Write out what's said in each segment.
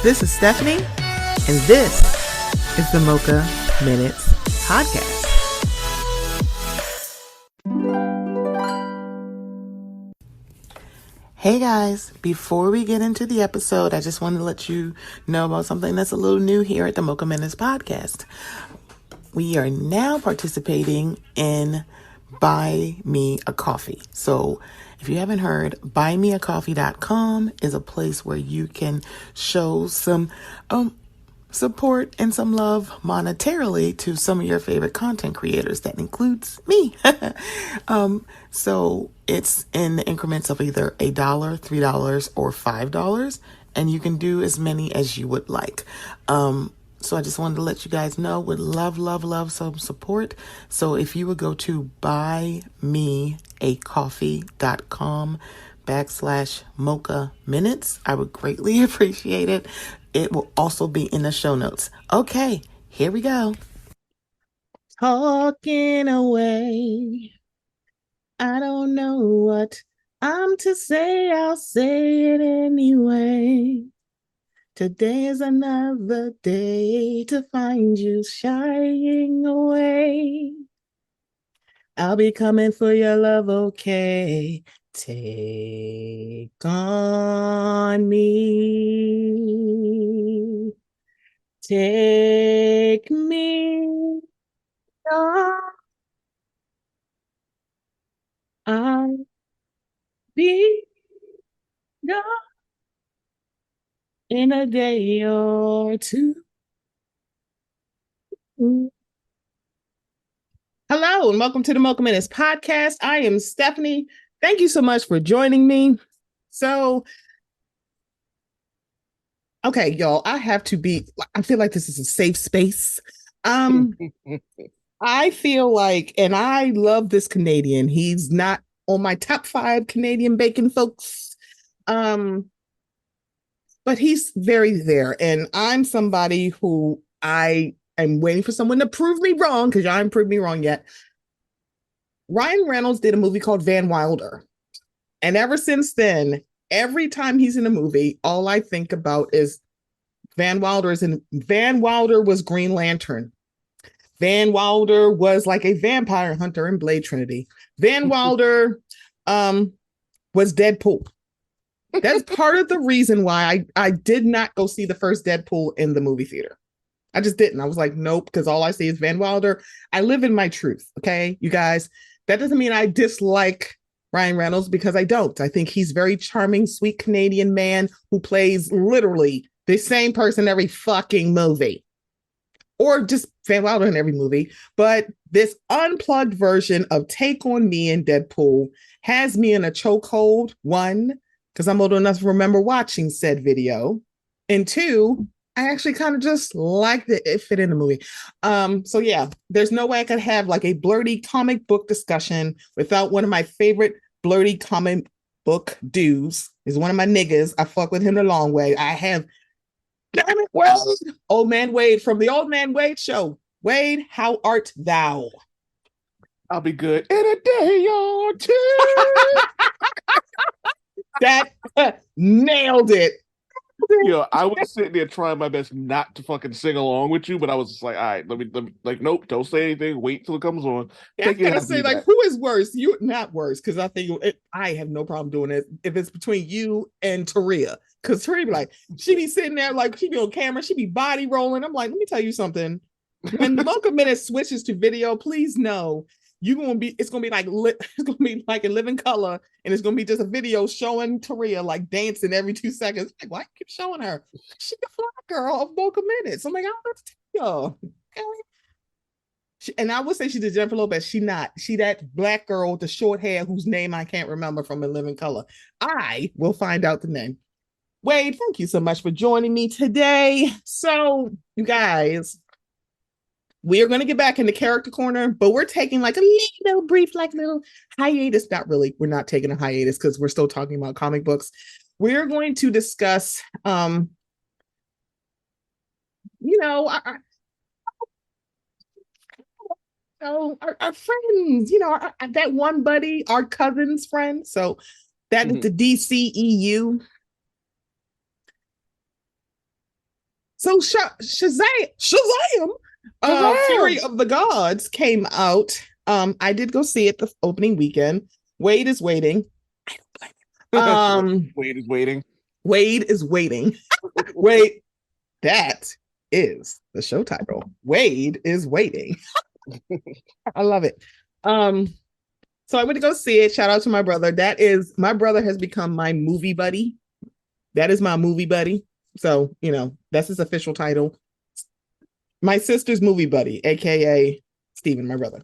This is Stephanie, and this is the Mocha Minutes Podcast. Hey guys, before we get into the episode, I just want to let you know about something that's a little new here at the Mocha Minutes Podcast. We are now participating in Buy Me a Coffee. So if you haven't heard, buymeacoffee.com is a place where you can show some support and some love monetarily to some of your favorite content creators. That includes me. So it's in the increments of either $1, $3, or $5, and you can do as many as you would like. So I just wanted to let you guys know, would love some support. So if you would go to buymeacoffee.com/Mocha Minutes, I would greatly appreciate it. It will also be in the show notes. Okay, here we go. Talking away. I don't know what I'm to say. I'll say it anyway. Today is another day to find you shying away. I'll be coming for your love, okay? Take on me. Take me on. I'll be gone in a day or two. Hello and welcome to the Mocha Minutes Podcast. I am Stephanie. Thank you so much for joining me. So, okay, y'all, I feel like this is a safe space. I feel like, and I love this Canadian. He's not on my top 5 Canadian bacon folks. But he's very there. And I'm somebody who I am waiting for someone to prove me wrong, because y'all haven't proved me wrong yet. Ryan Reynolds did a movie called Van Wilder. And ever since then, every time he's in a movie, all I think about is Van Wilder was Green Lantern. Van Wilder was like a vampire hunter in Blade Trinity. Van Wilder was Deadpool. That's part of the reason why I did not go see the first Deadpool in the movie theater. I just didn't. I was like, nope, because all I see is Van Wilder. I live in my truth, okay, you guys? That doesn't mean I dislike Ryan Reynolds, because I don't. I think he's very charming, sweet Canadian man who plays literally the same person every fucking movie. Or just Van Wilder in every movie. But this unplugged version of Take On Me in Deadpool has me in a chokehold. 1, because I'm old enough to remember watching said video. And 2, I actually kind of just liked it fit in the movie. So yeah, there's no way I could have like a blurty comic book discussion without one of my favorite blurty comic book dudes. Is one of my niggas. I fuck with him the long way. I have, damn it, Wade. Old Man Wade from the Old Man Wade show. Wade, how art thou? I'll be good in a day or two. That nailed it. Yo, I was sitting there trying my best not to fucking sing along with you, but I was just like, all right, let me like, nope, don't say anything. Wait till it comes on. I gotta say, like, who is worse? You, not worse, because I think I have no problem doing it if it's between you and Taria. Because Taria be like, she be sitting there like she be on camera, she be body rolling. I'm like, let me tell you something. When the Mocha Minute switches to video, please know it's gonna be like in living color, and it's gonna be just a video showing Taria like dancing every 2 seconds. Like, why you keep showing her? She the fly girl of Mocha Minutes. I'm like, I don't know what to tell y'all. And I would say she's the Jennifer Lopez. She not. She that black girl with the short hair whose name I can't remember from In Living Color. I will find out the name. Wade, thank you so much for joining me today. So, you guys, we are going to get back into character corner, but we're taking like a little brief, like little hiatus. Not really. We're not taking a hiatus because we're still talking about comic books. We're going to discuss, our friends, that one buddy, our cousin's friend. So that is the DCEU. So Shazam, Fury Shazam! of the Gods came out. I did go see it the opening weekend. Wade is waiting. Um, Wade is waiting. Wade is waiting. Wait, that is the show title. Wade is waiting. I love it. Um, so I went to go see it. Shout out to my brother. That is my brother has become my movie buddy. That is my movie buddy. So, that's his official title. My sister's movie buddy, aka Steven, my brother.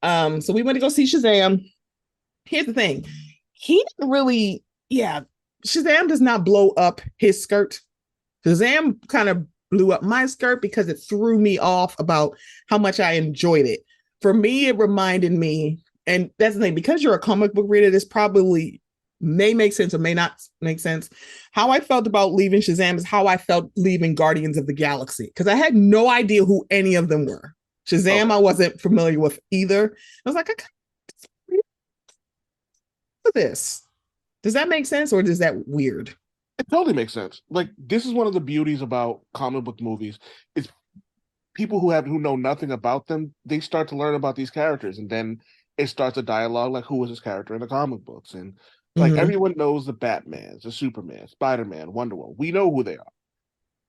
So we went to go see Shazam. Here's the thing. He didn't really, yeah, Shazam does not blow up his skirt. Shazam kind of blew up my skirt because it threw me off about how much I enjoyed it. For me, it reminded me, and that's the thing, because you're a comic book reader, this probably may make sense or may not make sense. How I felt about leaving Shazam is how I felt leaving Guardians of the Galaxy, because I had no idea who any of them were. Shazam, okay. I wasn't familiar with either. I was like, for this. Does that make sense, or is that weird? It totally makes sense. Like, this is one of the beauties about comic book movies. Is people who know nothing about them, they start to learn about these characters, and then it starts a dialogue like, who is this character in the comic books? And like, everyone knows the Batman, the Superman, Spider-Man, Wonder Woman. We know who they are.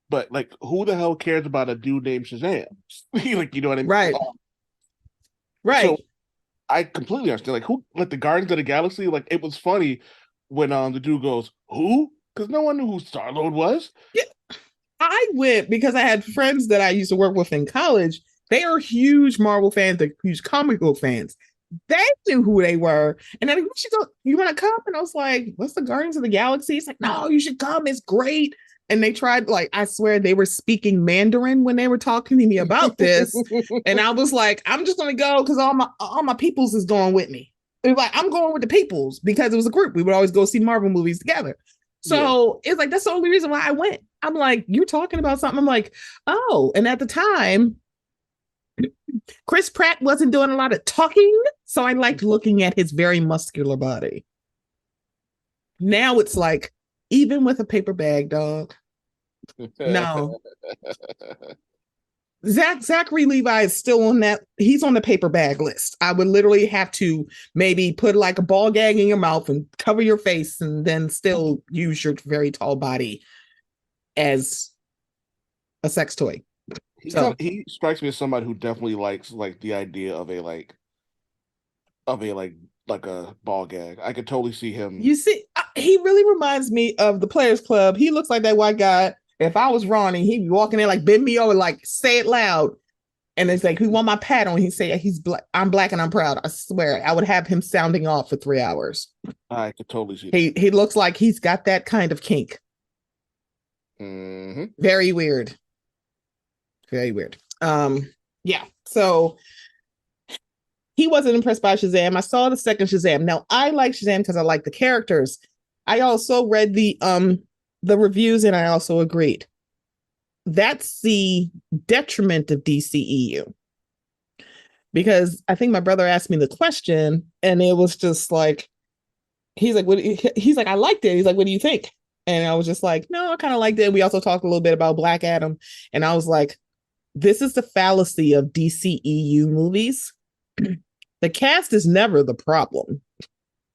But like, who the hell cares about a dude named Shazam? Like, you know what I mean? Right. Right. So I completely understand. Like, who, like the Guardians of the Galaxy, like, it was funny when the dude goes, who? Because no one knew who Star-Lord was. Yeah. I went because I had friends that I used to work with in college. They are huge Marvel fans, they're huge comic book fans. They knew who they were. And then we should go, you want to come? And I was like, what's the Guardians of the Galaxy? It's like, no, you should come. It's great. And they tried, like, I swear they were speaking Mandarin when they were talking to me about this. And I was like, I'm just going to go because all my peoples is going with me. It was like, I'm going with the peoples because it was a group. We would always go see Marvel movies together. So it's like, that's the only reason why I went. I'm like, you're talking about something. I'm like, oh, and at the time, Chris Pratt wasn't doing a lot of talking. So I liked looking at his very muscular body. Now it's like, even with a paper bag, dog. No. Zachary Levi is still on that. He's on the paper bag list. I would literally have to maybe put like a ball gag in your mouth and cover your face and then still use your very tall body as a sex toy. He strikes me as somebody who definitely likes like the idea of a ball gag. I could totally see him. You see, he really reminds me of the Players Club. He looks like that white guy. If I was Ronnie, he'd be walking in like, bend me over, like, say it loud. And it's like, we want my pat on. He'd say, he's black. I'm black and I'm proud. I swear, I would have him sounding off for 3 hours. I could totally see that. He looks like he's got that kind of kink. Mm-hmm. Very weird. Very weird. Yeah. So he wasn't impressed by Shazam. I saw the second Shazam. Now, I like Shazam because I like the characters. I also read the reviews and I also agreed. That's the detriment of DCEU. Because I think my brother asked me the question and it was just like, he's like, I liked it. He's like, what do you think? And I was just like, no, I kind of liked it. We also talked a little bit about Black Adam. And I was like, this is the fallacy of DCEU movies. The cast is never the problem.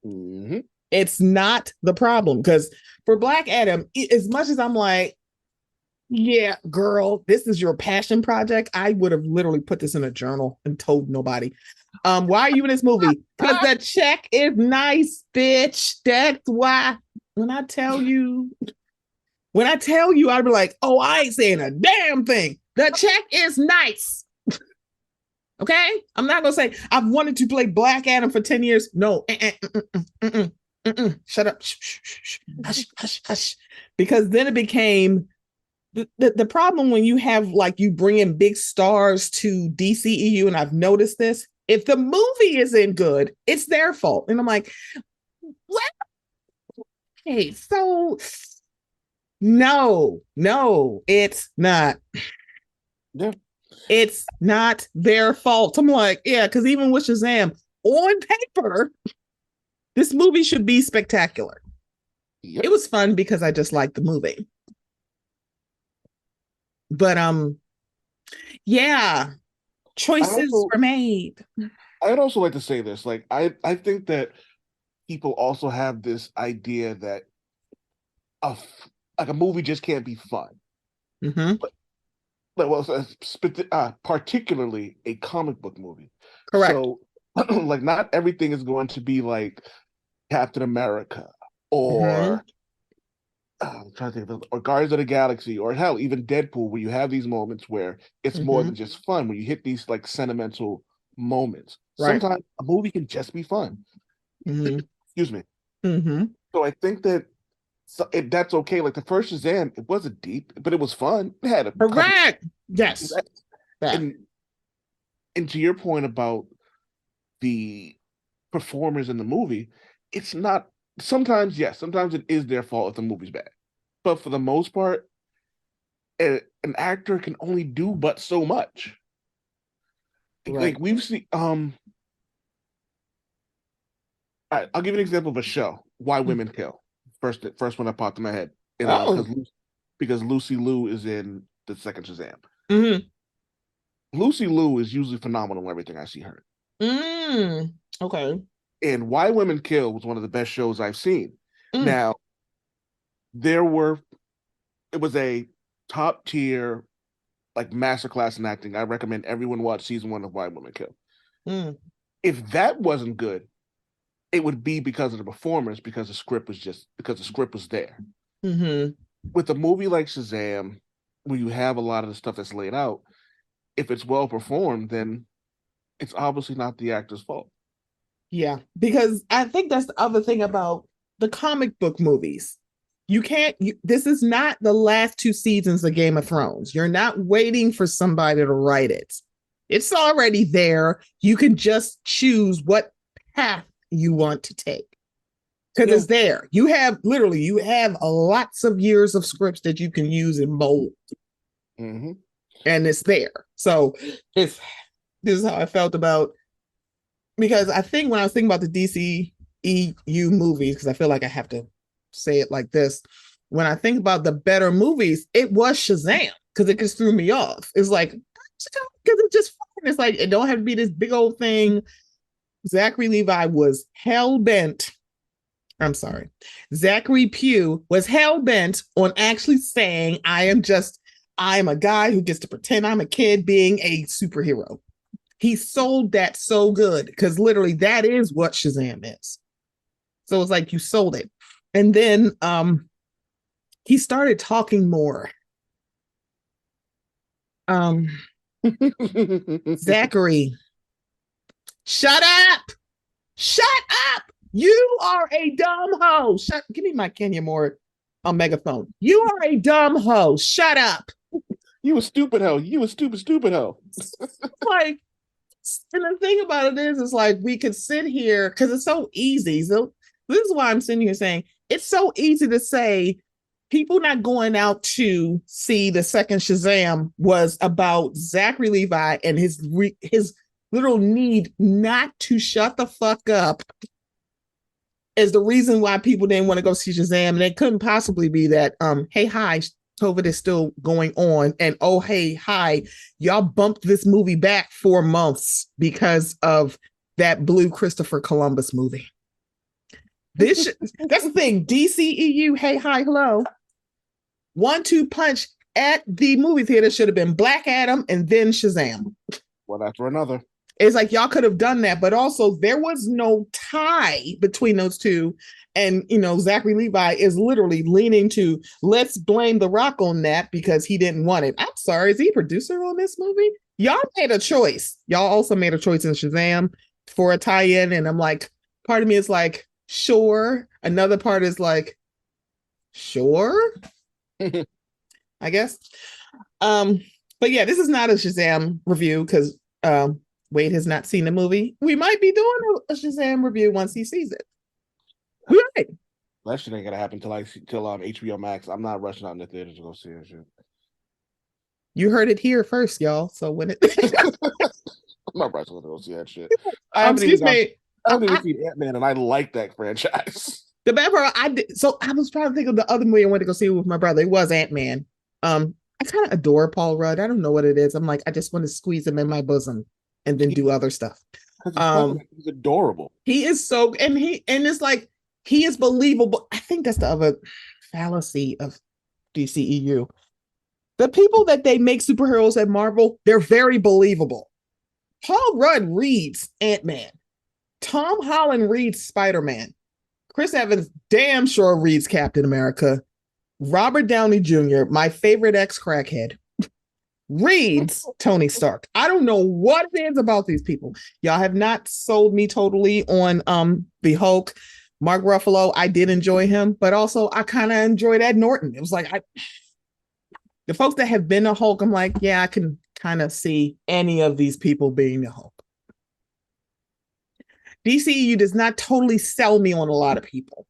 Mm-hmm. It's not the problem. Because for Black Adam, as much as I'm like, yeah, girl, this is your passion project, I would have literally put this in a journal and told nobody. Why are you in this movie? Because the check is nice, bitch. That's why. When I tell you, I'd be like, oh, I ain't saying a damn thing. The check is nice. Okay? I'm not going to say, I've wanted to play Black Adam for 10 years. No. Shut up. Hush, hush, hush. Because then it became, the problem when you have, like, you bring in big stars to DCEU, and I've noticed this, if the movie isn't good, it's their fault. And I'm like, what? Hey, so no, it's not. Yeah. It's not their fault. I'm like, yeah, because even with Shazam, on paper, this movie should be spectacular. Yep. It was fun because I just liked the movie. But yeah, I choices also were made. I'd also like to say this. Like I think that people also have this idea that like a movie just can't be fun. Mm-hmm. But well, particularly a comic book movie. Correct. So like not everything is going to be like Captain America Mm-hmm. or I'm trying to think of or Guardians of the Galaxy or hell, even Deadpool, where you have these moments where it's more Mm-hmm. than just fun, where you hit these like sentimental moments. Right. Sometimes a movie can just be fun. Mm-hmm. Excuse me. Mm-hmm. So I think that that's okay. Like the first Shazam, it wasn't deep, but it was fun. It had a couple, Correct. Yes. That. and and to your point about the performers in the movie, it's not. Sometimes, yes, sometimes it is their fault if the movie's bad, but for the most part, an actor can only do but so much. Right. Like we've seen, I'll give you an example of a show. Why Women Kill. First one that popped in my head. You know, Oh. because Lucy Liu is in the second Shazam. Mm-hmm. Lucy Liu is usually phenomenal in everything I see her. Mm. Okay. And Why Women Kill was one of the best shows I've seen. Mm. Now, there were it was a top tier like masterclass in acting. I recommend everyone watch season one of Why Women Kill. Mm. If that wasn't good, it would be because of the performers, because the script was there. Mm-hmm. With a movie like Shazam, where you have a lot of the stuff that's laid out, if it's well performed, then it's obviously not the actor's fault. Yeah, because I think that's the other thing about the comic book movies. You can't, this is not the last two seasons of Game of Thrones. You're not waiting for somebody to write it. It's already there. You can just choose what path you want to take because Yeah. it's there. You have lots of years of scripts that you can use and mold, Mm-hmm. and it's there. So it's this is how I felt about because I think when I was thinking about the DCEU movies, because I feel like I have to say it like this, when I think about the better movies, it was Shazam because it just threw me off. It's like because it's just fun. It's like it don't have to be this big old thing. Zachary Levi was hell bent. I'm sorry. Zachary Pugh was hell bent on actually saying, I am a guy who gets to pretend I'm a kid being a superhero. He sold that so good because literally that is what Shazam is. So it's like you sold it. And then he started talking more. Um Zachary, shut up. Shut up. You are a dumb hoe. Give me my Kenya Moore on megaphone. You are a dumb hoe. Shut up. You a stupid hoe. You a stupid hoe. Like, and the thing about it is like we could sit here because it's so easy. So this is why I'm sitting here saying it's so easy to say people not going out to see the second Shazam was about Zachary Levi and his little need not to shut the fuck up is the reason why people didn't want to go see Shazam. And it couldn't possibly be that hey hi COVID is still going on and oh hey hi y'all bumped this movie back 4 months because of that blue Christopher Columbus movie. That's the thing. DCEU, hey hi hello. 1-2 punch at the movie theater should have been Black Adam and then Shazam. One after another. It's like y'all could have done that, but also there was no tie between those two. And Zachary Levi is literally leaning to let's blame The Rock on that because he didn't want it. I'm sorry, is he a producer on this movie? Y'all made a choice. Y'all also made a choice in Shazam for a tie-in, and I'm like, part of me is like, sure. Another part is like, sure. I guess. Um, but yeah, this is not a Shazam review because Wade has not seen the movie. We might be doing a Shazam review once he sees it. Right. That shit ain't gonna happen till HBO Max. I'm not rushing out in the theater to go see that shit. You heard it here first, y'all. So when it I'm not rushing to go see that shit. excuse me. I haven't even seen Ant-Man and I like that franchise. The bad part I did so I was trying to think of the other movie I went to go see with my brother. It was Ant-Man. I kind of adore Paul Rudd. I don't know what it is. I'm like, I just want to squeeze him in my bosom and then do other stuff. Because he's Um, Batman. He's adorable. he is so, and it's like he is believable. I think that's the other fallacy of DCEU. The people that they make superheroes at Marvel, they're very believable. Paul Rudd reads Ant-Man. Tom Holland reads Spider-Man. Chris Evans damn sure reads Captain America. Robert Downey Jr., my favorite ex-crackhead, reads Tony Stark. I don't know what it is about these people. Y'all have not sold me totally on the Hulk. Mark Ruffalo, I did enjoy him, but also I kind of enjoyed Ed Norton. It was like the folks that have been a Hulk, I'm like, yeah, I can kind of see any of these people being the Hulk. DCEU does not totally sell me on a lot of people.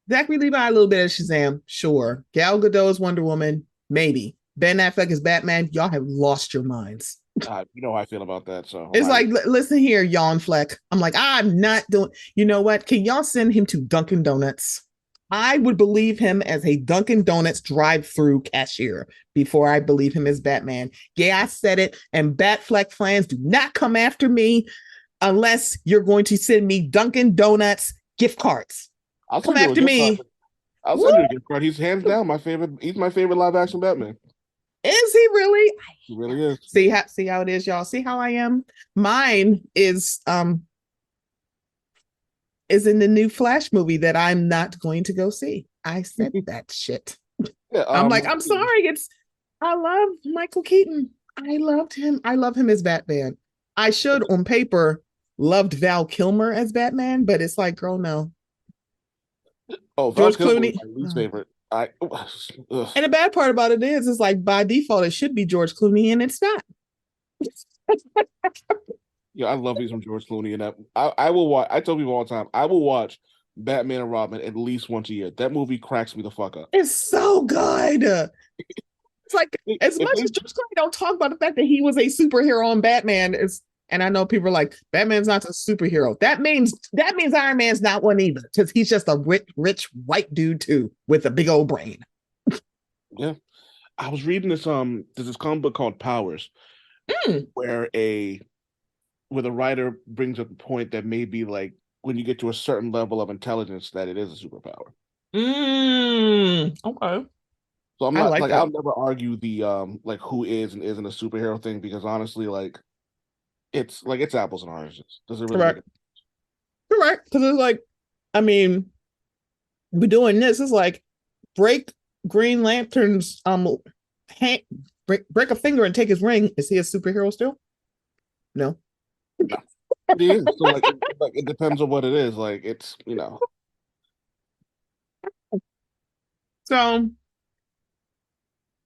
Zachary Levi, a little bit of Shazam, sure. Gal Gadot is Wonder Woman, maybe. Ben Affleck is Batman. Y'all have lost your minds. You know how I feel about that. So it's like, listen here, Yawn Fleck. I'm like, I'm not doing. You know what? Can y'all send him to Dunkin' Donuts? I would believe him as a Dunkin' Donuts drive-through cashier before I believe him as Batman. Yeah, I said it. And Batfleck fans, do not come after me unless you're going to send me Dunkin' Donuts gift cards. I'll come after me. I'll send you a gift card. He's hands down my favorite. He's my favorite live action Batman. Is he really? He really is. See how it is, y'all. See how I am. Mine is in the new Flash movie that I'm not going to go see. I said that shit. Yeah, I'm like, I'm sorry. I love Michael Keaton. I loved him. I love him as Batman. I should, on paper, loved Val Kilmer as Batman, but it's like, girl, no. Oh, George Clooney, my least favorite. And the bad part about it is like by default it should be George Clooney, and it's not. Yeah, I love me some George Clooney, and that I will watch. I tell people all the time, I will watch Batman and Robin at least once a year. That movie cracks me the fuck up. It's so good. It's like as much as George Clooney don't talk about the fact that he was a superhero on Batman, and I know people are like, Batman's not a superhero. That means Iron Man's not one either, because he's just a rich white dude too with a big old brain. Yeah, I was reading this there's this comic book called Powers, where the writer brings up the point that maybe like when you get to a certain level of intelligence, that it is a superpower. Okay. So I'm not like I'll never argue the like who is and isn't a superhero thing, because honestly, like it's apples and oranges. Does it really? Correct. Correct. Because it's like, I mean, we're doing this. It's like break Green Lantern's break a finger and take his ring. Is he a superhero still? No. No. He is. So like it depends on what it is. Like it's, you know. So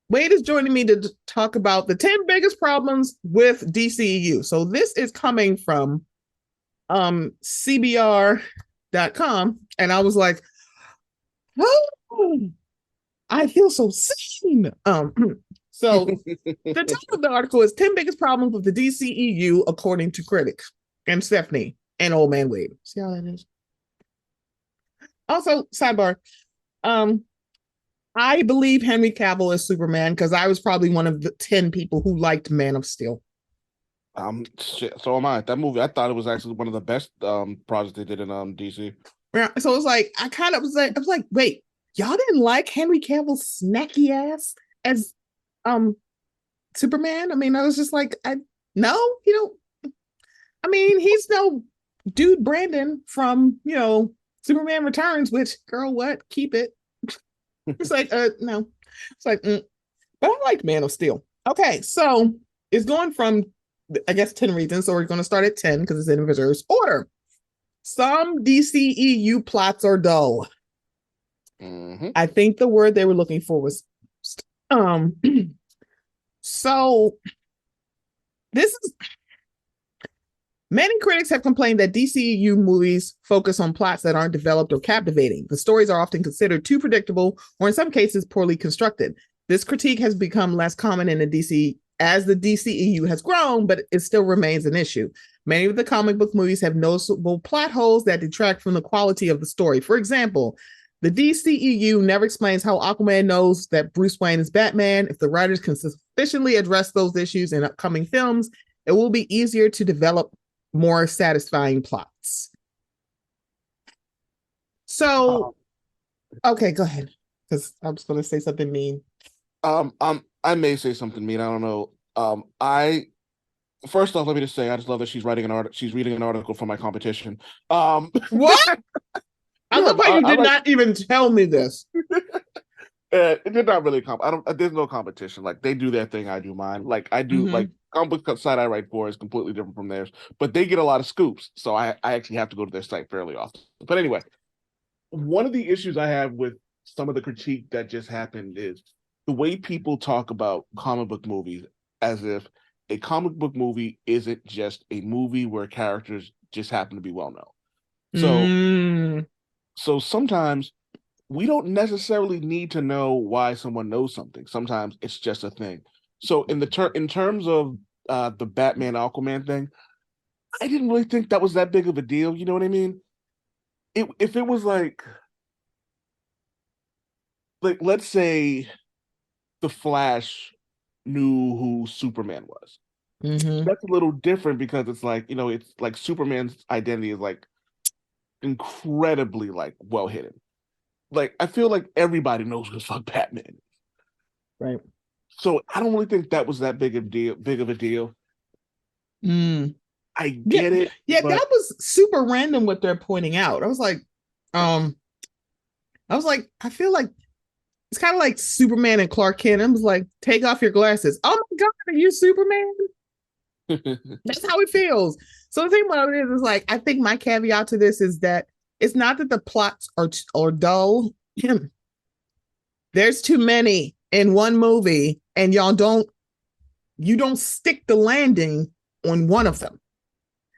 Wade is joining me to talk about the 10 biggest problems with DCEU. So this is coming from CBR.com. And I was like, oh, I feel so seen. So the title of the article is 10 biggest problems with the DCEU according to critics. And Stephanie and Old Man Wade. See how that is? Also, sidebar. I believe Henry Cavill is Superman because I was probably one of the 10 people who liked Man of Steel. So am I. That movie, I thought it was actually one of the best projects they did in DC. Yeah, so it's like I was like, wait, y'all didn't like Henry Cavill's snacky ass as Superman? I mean, I was just like, no, I mean, he's no dude Brandon from Superman Returns, which, girl, what? Keep it. It's like, no. It's like, but I like Man of Steel. Okay, so it's going from, I guess, 10 reasons. So we're going to start at 10 because it's in reverse order. Some DCEU plots are dull. Mm-hmm. I think the word they were looking for was so this is, many critics have complained that DCEU movies focus on plots that aren't developed or captivating. The stories are often considered too predictable or in some cases poorly constructed. This critique has become less common in the DC as the DCEU has grown, but it still remains an issue. Many of the comic book movies have noticeable plot holes that detract from the quality of the story. For example, The DCEU never explains how Aquaman knows that Bruce Wayne is Batman. If the writers can sufficiently address those issues in upcoming films, it will be easier to develop more satisfying plots. So, okay, go ahead. Because I was going to say something mean. I may say something mean. I don't know. I First off, let me just say I just love that she's writing an article. She's reading an article from my competition. What? I Yeah, love how you did like, not even tell me this. They're not really I don't. There's no competition. Like they do their thing, I do mine. Like I do. Mm-hmm. Like comic book site I write for is completely different from theirs, but they get a lot of scoops. So I actually have to go to their site fairly often. But anyway, one of the issues I have with some of the critique that just happened is the way people talk about comic book movies as if a comic book movie isn't just a movie where characters just happen to be well known. So Mm, so sometimes we don't necessarily need to know why someone knows something. Sometimes it's just a thing. So in terms of the Batman Aquaman thing, I didn't really think that was that big of a deal. You know what I mean? If it was like let's say the Flash knew who Superman was. mm-hmm. That's a little different because it's like, it's like Superman's identity is like incredibly like well hidden. Like I feel like everybody knows who the fuck Batman is. Right. So I don't really think that was that big of a deal. Mm. I Yeah, get it, yeah, but that was super random what they're pointing out. Um, I feel like it's kind of like Superman and Clark Kent. I was like, take off your glasses. Oh my God, are you Superman? That's how it feels. So the thing about it is like, I think my caveat to this is that it's not that the plots are dull. There's too many in one movie, and you don't stick the landing on one of them.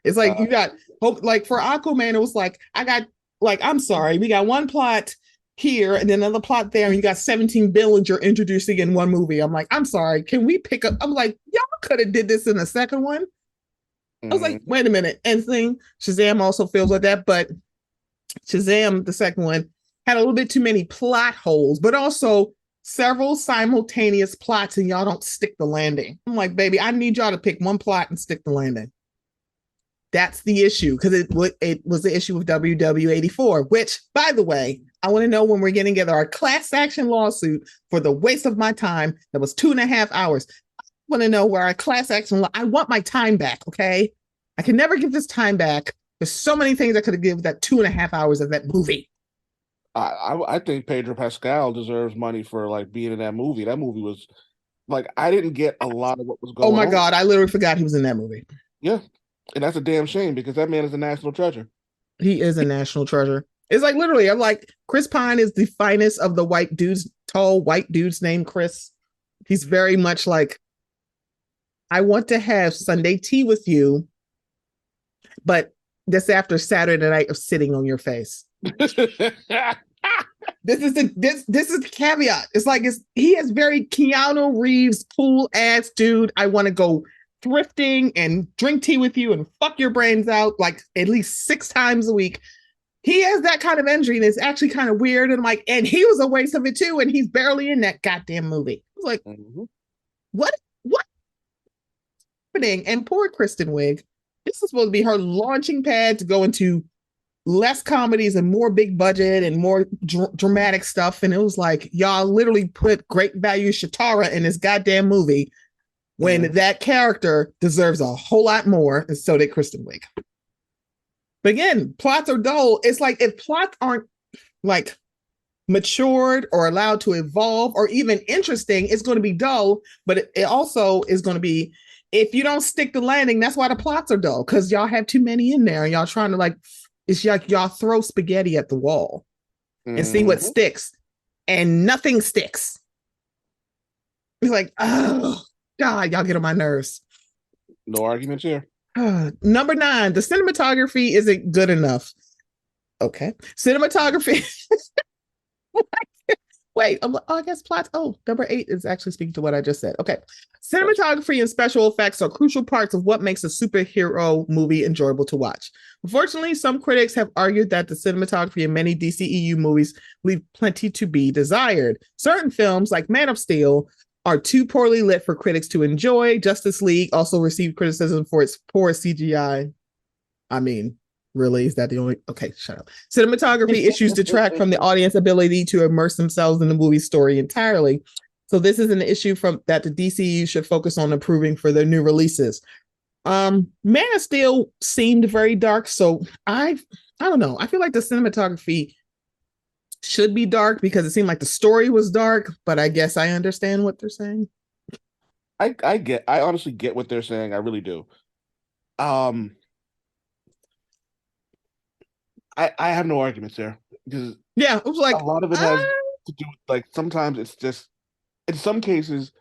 It's like uh, you got hope. Like for Aquaman, it was like I got like I'm sorry, we got one plot here and then another plot there, and you got 17 billion you're introducing in one movie. I'm like, I'm sorry, can we pick up? I'm like, y'all could have did this in the second one. I was like, mhm. wait a minute. And thing Shazam also feels like that, but Shazam, the second one, had a little bit too many plot holes, but also several simultaneous plots, and y'all don't stick the landing. I'm like, baby, I need y'all to pick one plot and stick the landing. That's the issue because it was the issue with WW84, which, by the way, I want to know when we're getting together our class action lawsuit for the waste of my time that was 2.5 hours. I want to know where our class action. I want my time back. Okay, I can never give this time back. There's so many things I could have given that 2.5 hours of that movie. I think Pedro Pascal deserves money for like being in that movie. That movie was like I didn't get a lot of what was Oh going my on. God, I literally forgot he was in that movie. Yeah, and that's a damn shame because that man is a national treasure. He is a national treasure. It's like literally, I'm like, Chris Pine is the finest of the white dudes, tall white dudes named Chris. He's very much like, I want to have Sunday tea with you, but this after Saturday night of sitting on your face. This is the caveat. It's like he is very Keanu Reeves cool ass dude. I want to go thrifting and drink tea with you and fuck your brains out like at least 6 times a week. He has that kind of energy, and it's actually kind of weird. And I'm like, and he was a waste of it too, and he's barely in that goddamn movie. I was like, Mhm. what happening? And poor Kristen Wiig. This is supposed to be her launching pad to go into less comedies and more big budget and more dramatic stuff. And it was like, y'all literally put great value Shatara in this goddamn movie when that character deserves a whole lot more. And so did Kristen Wiig. But again, plots are dull. It's like if plots aren't like matured or allowed to evolve or even interesting, it's going to be dull. But it also is going to be, if you don't stick the landing, that's why the plots are dull, because y'all have too many in there and y'all trying to like, it's like y'all throw spaghetti at the wall and see what Mhm. sticks, and nothing sticks. It's like, oh God, y'all get on my nerves. No arguments here. Number 9, the cinematography isn't good enough. Okay. Cinematography. What Wait, I guess plots. Oh, number 8 is actually speaking to what I just said. Okay. Cinematography and special effects are crucial parts of what makes a superhero movie enjoyable to watch. Unfortunately, some critics have argued that the cinematography in many DCEU movies leave plenty to be desired. Certain films, like Man of Steel, are too poorly lit for critics to enjoy. Justice League also received criticism for its poor CGI. I mean, really, is that the only? Okay, shut up. Cinematography issues detract from the audience ability to immerse themselves in the movie story entirely. So this is an issue from that the DCU should focus on improving for their new releases. Man of Steel seemed very dark, so I don't know. I feel like the cinematography should be dark because it seemed like the story was dark, but I guess I understand what they're saying. I honestly get what they're saying. I really do. Um, I have no arguments there because Yeah, it was a like, lot of it has to do with like sometimes it's just in some cases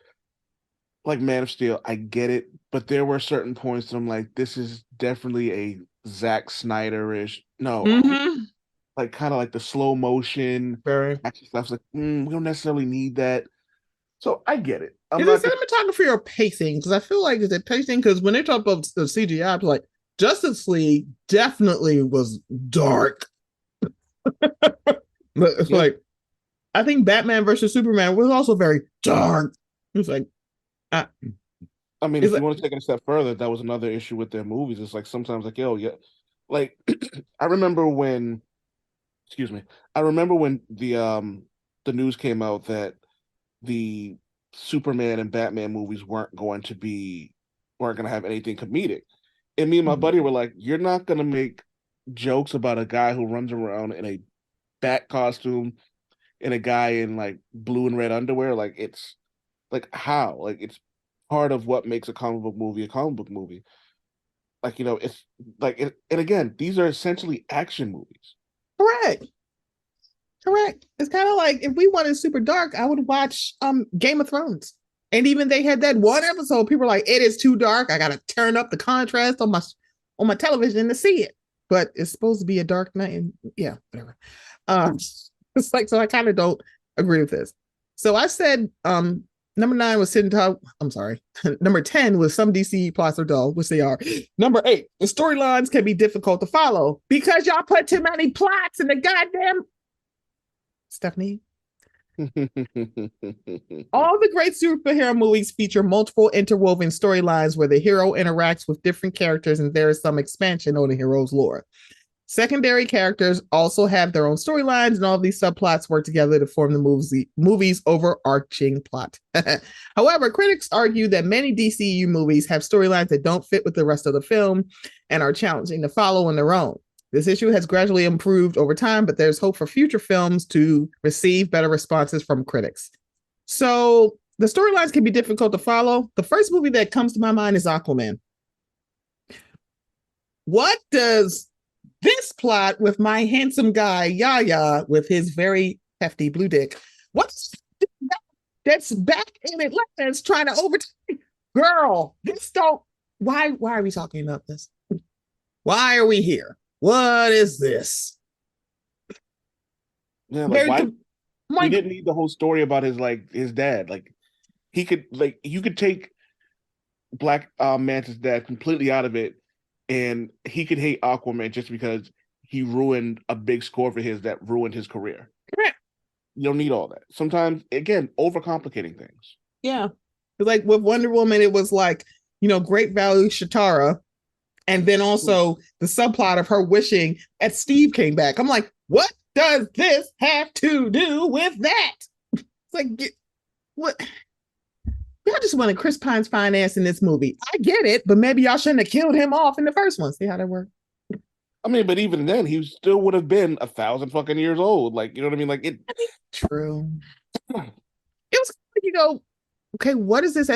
like Man of Steel, I get it, but there were certain points that I'm like, this is definitely a Zack Snyder-ish. No, mm-hmm. like kind of like the slow motion Very. action stuff's like, we don't necessarily need that. So I get it. I'm Is not it gonna. cinematography or pacing? Because I feel like is it pacing? Because when they talk about the CGI, I was like, Justice League definitely was dark. But it's Yeah, like I think Batman versus Superman was also very dark. It's like, uh, I mean, it's if you like, want to take it a step further, that was another issue with their movies. It's like sometimes like, yo, yeah, like I remember when, excuse me, I remember when the news came out that the Superman and Batman movies weren't going to have anything comedic. And me and my buddy were like, "You're not going to make jokes about a guy who runs around in a bat costume and a guy in like blue and red underwear. Like it's like how? Like it's part of what makes a comic book movie a comic book movie. Like it's like and again, these are essentially action movies. correct, correct. It's kind of like if we wanted super dark, I would watch Game of Thrones. And even they had that one episode, people were like, it is too dark. I gotta turn up the contrast on my television to see it. But it's supposed to be a dark night, and yeah, whatever. Um, it's like so I kind of don't agree with this. So I said number 9 was sitting top. I'm sorry. Number 10 was some DC plots are dull, which they are. Number 8, the storylines can be difficult to follow because y'all put too many plots in the goddamn Stephanie. All the great superhero movies feature multiple interwoven storylines where the hero interacts with different characters and there is some expansion on the hero's lore. Secondary characters also have their own storylines, and all of these subplots work together to form the movie's overarching plot. However, critics argue that many DCU movies have storylines that don't fit with the rest of the film and are challenging to follow on their own. This issue has gradually improved over time, but there's hope for future films to receive better responses from critics. So the storylines can be difficult to follow. The first movie that comes to my mind is Aquaman. What does this plot with my handsome guy Yaya with his very hefty blue dick? What's that's back in Atlantis trying to overtake? Girl, this don't. Why are we talking about this? Why are we here? What is this? Yeah, like Very why we like didn't need the whole story about his dad. Like he could like you could take Black Manta's dad completely out of it, and he could hate Aquaman just because he ruined a big score for his that ruined his career. You don't need all that. Sometimes, again, overcomplicating things. yeah. Like with Wonder Woman, it was like, great value Shatara. And then also the subplot of her wishing that Steve came back. I'm like, what does this have to do with that? It's like, what? Y'all just wanted Chris Pine's finance in this movie. I get it, but maybe y'all shouldn't have killed him off in the first one. See how that worked? I mean, but even then, he still would have been 1,000 fucking years old. Like, you know what I mean? Like it. True. It was like you go, okay, what is this?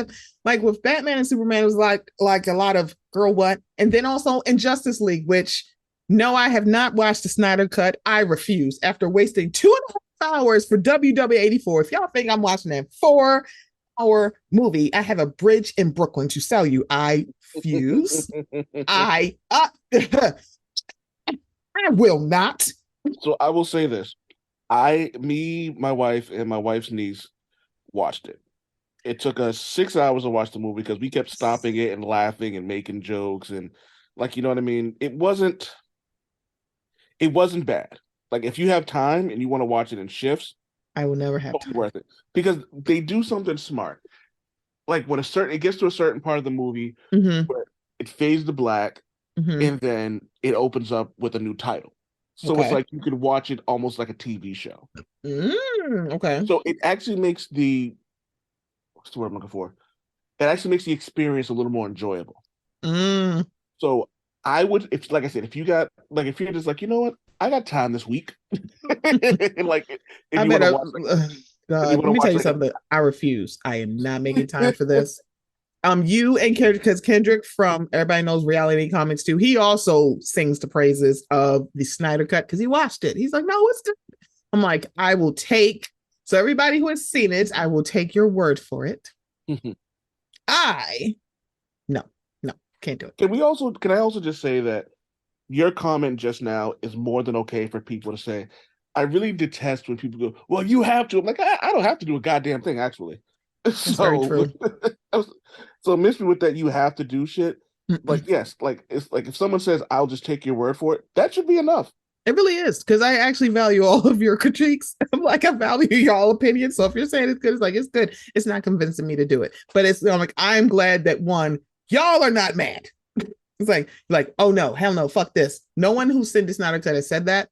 Like with Batman and Superman, it was like a lot of girl what, and then also in Justice League, which no, I have not watched the Snyder Cut. I refuse. After wasting 2.5 hours for WW84, if y'all think I'm watching that 4-hour movie, I have a bridge in Brooklyn to sell you. I refuse. I I will not. So I will say this. My wife, and my wife's niece watched it. It took us 6 hours to watch the movie because we kept stopping it and laughing and making jokes and like you know what I mean. It wasn't bad. Like if you have time and you want to watch it in shifts, I will never have totally time. worth it because they do something smart. Like when it gets to a certain part of the movie Hmm. where it fades to black Hmm. and then it opens up with a new title. So it's Okay. like you could watch it almost like a TV show. Okay. So it actually makes the what's the word I'm looking for? It actually makes the experience a little more enjoyable. Mm. So I would, if like I said, if you're just like, you know what, I got time this week, and like if I you want to better. watch like if you God, want let to me tell watch you like something. I refuse. I am not making time for this. You and Kendrick, because Kendrick from everybody knows reality comics too. He also sings the praises of the Snyder Cut because he watched it. He's like, no, it's good. I'm like, I will take. So everybody who has seen it, I will take your word for it. I no, no, can't do it. can I also just say that your comment just now is more than okay for people to say. I really detest when people go, well, you have to. I'm like, I don't have to do a goddamn thing, actually. That's very So, true. so miss me with that. You have to do shit. Mm-mm. Like, yes, like it's like if someone says, I'll just take your word for it, that should be enough. It really is because I actually value all of your critiques. I'm like, I value y'all opinions. So if you're saying it's good, it's like it's good. It's not convincing me to do it, but I'm like, I'm glad that one, y'all are not mad. It's like, oh no, hell no, fuck this. No one who said this not cut has said that.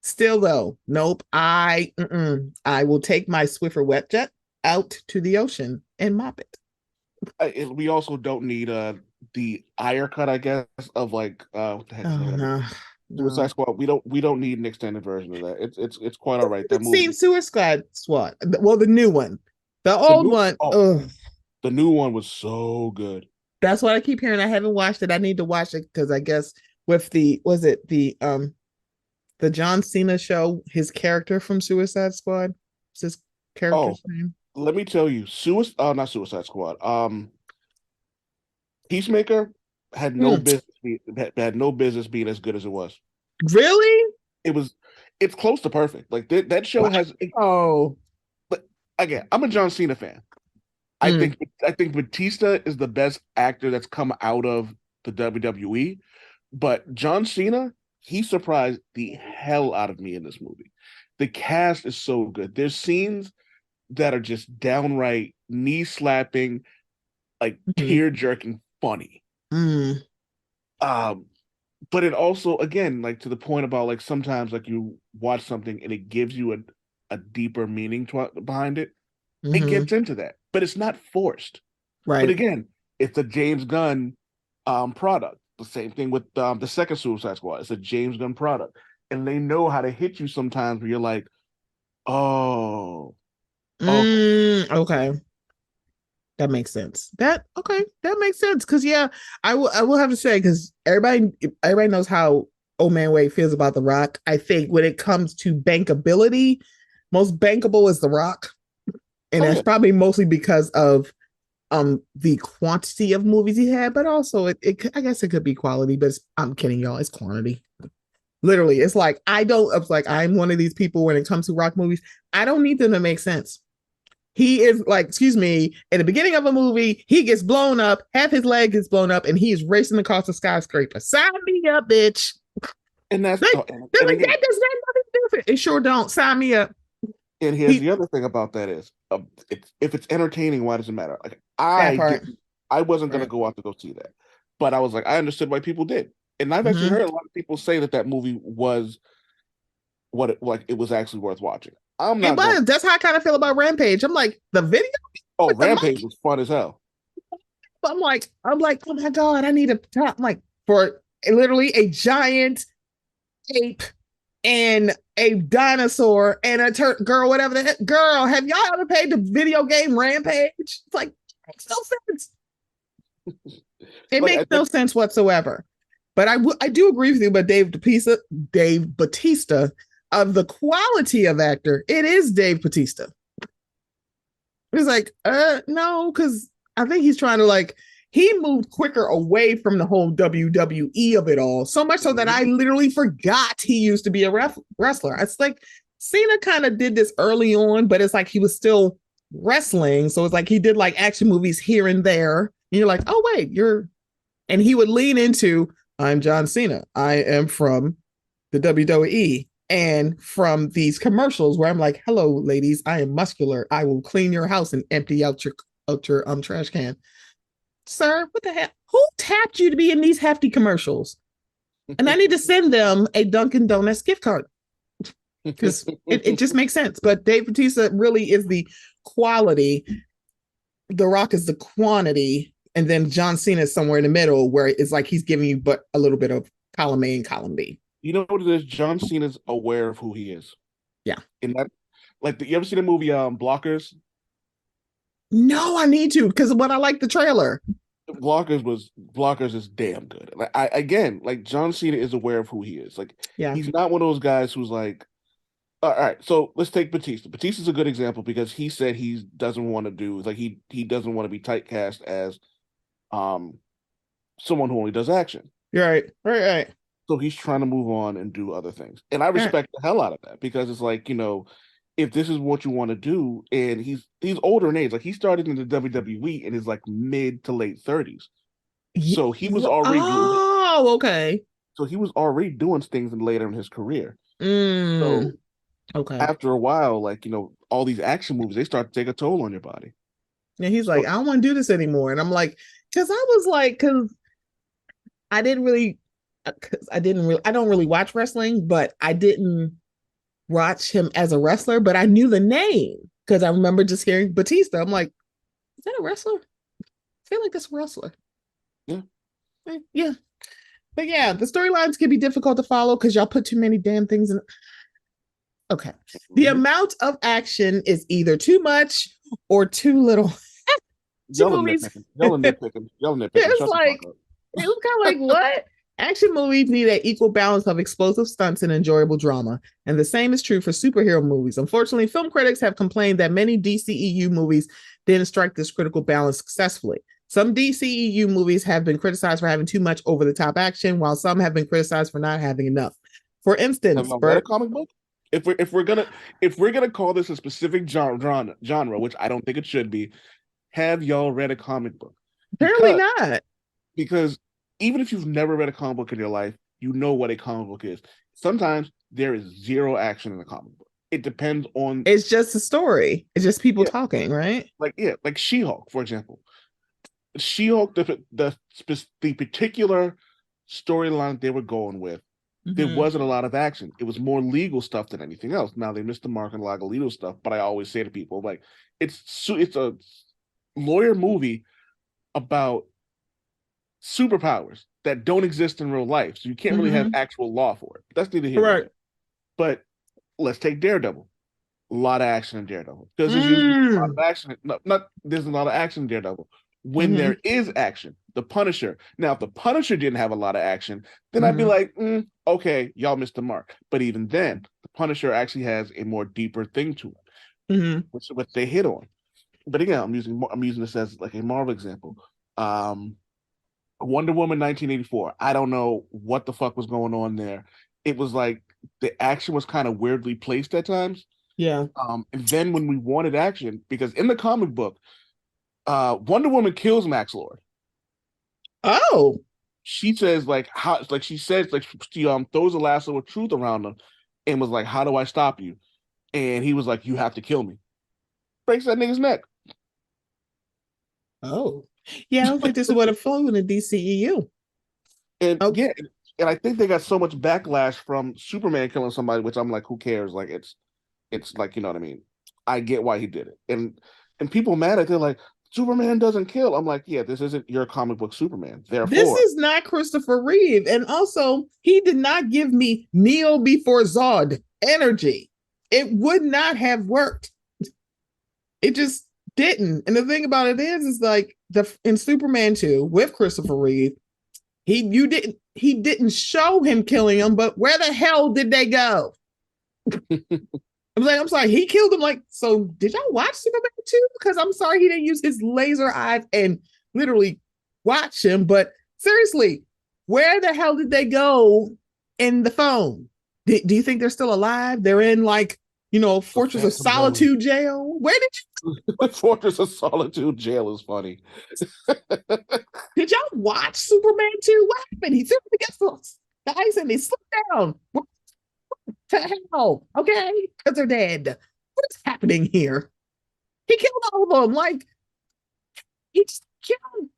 Still though, nope. I will take my Swiffer wet jet out to the ocean and mop it. We also don't need the ire cut, I guess, of like what the heck is the Oh name of it? no, Suicide no. Squad. We don't need an extended version of that. It's quite all I right. That haven't seen movie, Suicide Squad. Well, the new one, the the old new one. oh, Ugh. the new one was so good. That's what I keep hearing. I haven't watched it. I need to watch it because I guess with the was it the John Cena show, his character from Suicide Squad. What's his Oh, character's name? let me tell you, not Suicide Squad. Peacemaker had no Mm, business had no business being as good as it was. really? It was it's close to perfect. Like that show has Oh. but again, I'm a John Cena fan. I Mm, think I think Batista is the best actor that's come out of the WWE, but John Cena, he surprised the hell out of me in this movie. The cast is so good. There's scenes that are just downright knee slapping, like mm, tear jerking funny. mm, Um, but it also, again, like to the point about like sometimes like you watch something and it gives you a deeper meaning behind it. It mm-hmm. gets into that, but it's not forced. But Right. again, it's a James Gunn product. The same thing with the second Suicide Squad. It's a James Gunn product, and they know how to hit you sometimes where you're like, oh, okay. Okay. That makes sense. That okay. That makes sense. Cause yeah, I will have to say, because everybody knows how old man Wade feels about The Rock. I think when it comes to bankability, most bankable is The Rock. And Oh that's yeah. probably mostly because of the quantity of movies he had, but also it I guess it could be quality, but I'm kidding y'all, it's quantity. Literally, it's like it's like I'm one of these people when it comes to rock movies, I don't need them to make sense. He is like, excuse me, in the beginning of a movie, he gets blown up, half his leg gets blown up, and he is racing across a skyscraper. Sign me up, bitch. And that's Like, they're and like, again, that does nothing different. It sure don't. Sign me up. and here's He the other thing about that is, if it's entertaining, why does it matter? Like that part. I wasn't gonna Right. go out to go see that, but I was like, I understood why people did, and I've actually Mm-hmm. heard a lot of people say that that movie was what it like. It was actually worth watching. I'm It not going. was. That's how I kind of feel about Rampage. I'm like, the video Oh, with the Rampage monkey. was fun as hell. I'm like, oh my God, I need a top. I'm like, for literally a giant ape and a dinosaur and a girl, whatever the heck. Girl, have y'all ever played the video game Rampage? It's like, it makes no sense. It Like makes no sense whatsoever. But I do agree with you. But Dave Batista, of the quality of actor, it is Dave Batista. It's like, no, because I think he's trying to like he moved quicker away from the whole WWE of it all, so much so that I literally forgot he used to be a wrestler. It's like Cena kind of did this early on, but it's like he was still wrestling. So it's like he did like action movies here and there. And you're like, oh, wait, and he would lean into, I'm John Cena. I am from the WWE and from these commercials where I'm like, hello, ladies, I am muscular. I will clean your house and empty out your trash can. Sir, what the hell? Who tapped you to be in these hefty commercials? And I need to send them a Dunkin' Donuts gift card because it just makes sense. But Dave Bautista really is the quality. The Rock is the quantity. And then John Cena is somewhere in the middle where it's like he's giving you but a little bit of column A and column B. You know what it is? John Cena's aware of who he is. Yeah. In that, like, you ever see the movie Blockers? No, I need to because what I like the trailer. Blockers is damn good. Like again, like John Cena is aware of who he is. Like Yeah. he's not one of those guys who's like, all right. So let's take Batista. Batista's a good example because he said he doesn't want to do like he doesn't want to be typecast as um someone who only does action. You're right. Right. So he's trying to move on and do other things. And I Right. respect the hell out of that because it's like, if this is what you want to do, and he's older in age, like he started in the WWE in his like mid to late 30s. So he was already doing Oh, okay. so he was already doing things later in his career. So Okay. after a while, like, all these action movies, they start to take a toll on your body. And he's So like, I don't want to do this anymore. And I'm like, because I was like, because I didn't really, I don't really watch wrestling, but I didn't watch him as a wrestler, but I knew the name because I remember just hearing Batista. I'm like, is that a wrestler? I feel like that's a wrestler. yeah. Yeah. But yeah, the storylines can be difficult to follow because y'all put too many damn things in. Okay. The amount of action is either too much or too little. Two Y'all are movies. nitpicking. Y'all are nitpicking. Y'all are nitpicking. It's Shut the like, fuck up. it was kind of like, what? Action movies need an equal balance of explosive stunts and enjoyable drama. And the same is true for superhero movies. Unfortunately, film critics have complained that many DCEU movies didn't strike this critical balance successfully. Some DCEU movies have been criticized for having too much over the top action, while some have been criticized for not having enough. For Have instance, y'all read a comic book? If we're gonna call this a specific genre, which I don't think it should be, have y'all read a comic book? apparently Because not. because even if you've never read a comic book in your life, you know what a comic book is. Sometimes there is zero action in a comic book. It depends on It's just a story. It's just people yeah, talking, right? like She-Hulk, for example. She-Hulk, the particular storyline they were going with, there Mm-hmm. wasn't a lot of action. It was more legal stuff than anything else. Now they missed the mark on a lot of legal stuff, but I always say to people like, it's a lawyer movie about superpowers that don't exist in real life, so you can't really have Mm-hmm. actual law for it. That's neither here nor there. Correct. But let's take Daredevil. A lot of action in Daredevil because there's usually a lot of Mm. action. Not there's a lot of action in Daredevil. When Mm-hmm. there is action, the Punisher. Now, if the Punisher didn't have a lot of action, then I'd be Mm-hmm. like, okay, y'all missed the mark. But even then, the Punisher actually has a more deeper thing to it, Mm-hmm. which they hit on. But again, I'm using this as like a Marvel example. Wonder Woman 1984. I don't know what the fuck was going on there. It was like the action was kind of weirdly placed at times. Yeah. And then when we wanted action, because in the comic book, Wonder Woman kills Max Lord. Oh. She says like how like she says like she throws a lasso of truth around him and was like, how do I stop you? And he was like, you have to kill me. Breaks that nigga's neck. Oh. Yeah, I don't think this would have flown in the DCEU. And Oh, yeah, and I think they got so much backlash from Superman killing somebody, which I'm like, who cares? Like it's like, you know what I mean? I get why he did it. And people mad at it, they're like, Superman doesn't kill. I'm like, yeah, this isn't your comic book Superman. this Therefore, is not Christopher Reeve. And also, he did not give me Neo before Zod energy. It would not have worked. It just didn't. And the thing about it is like in Superman 2 with Christopher Reeve, he didn't show him killing him, but where the hell did they go? I'm sorry, he killed him. Like, so did y'all watch Superman 2? Because I'm sorry he didn't use his laser eyes and literally watch him. But seriously, where the hell did they go in the phone? Do you think they're still alive? They're in like The Fortress of Phantom Zone. Solitude jail. Where Fortress of Solitude jail is funny. did y'all watch Superman 2? What happened? He threw him against the ice and they slipped down. What the hell? Okay, because they're dead. What is happening here? He killed all of them. Like he just killed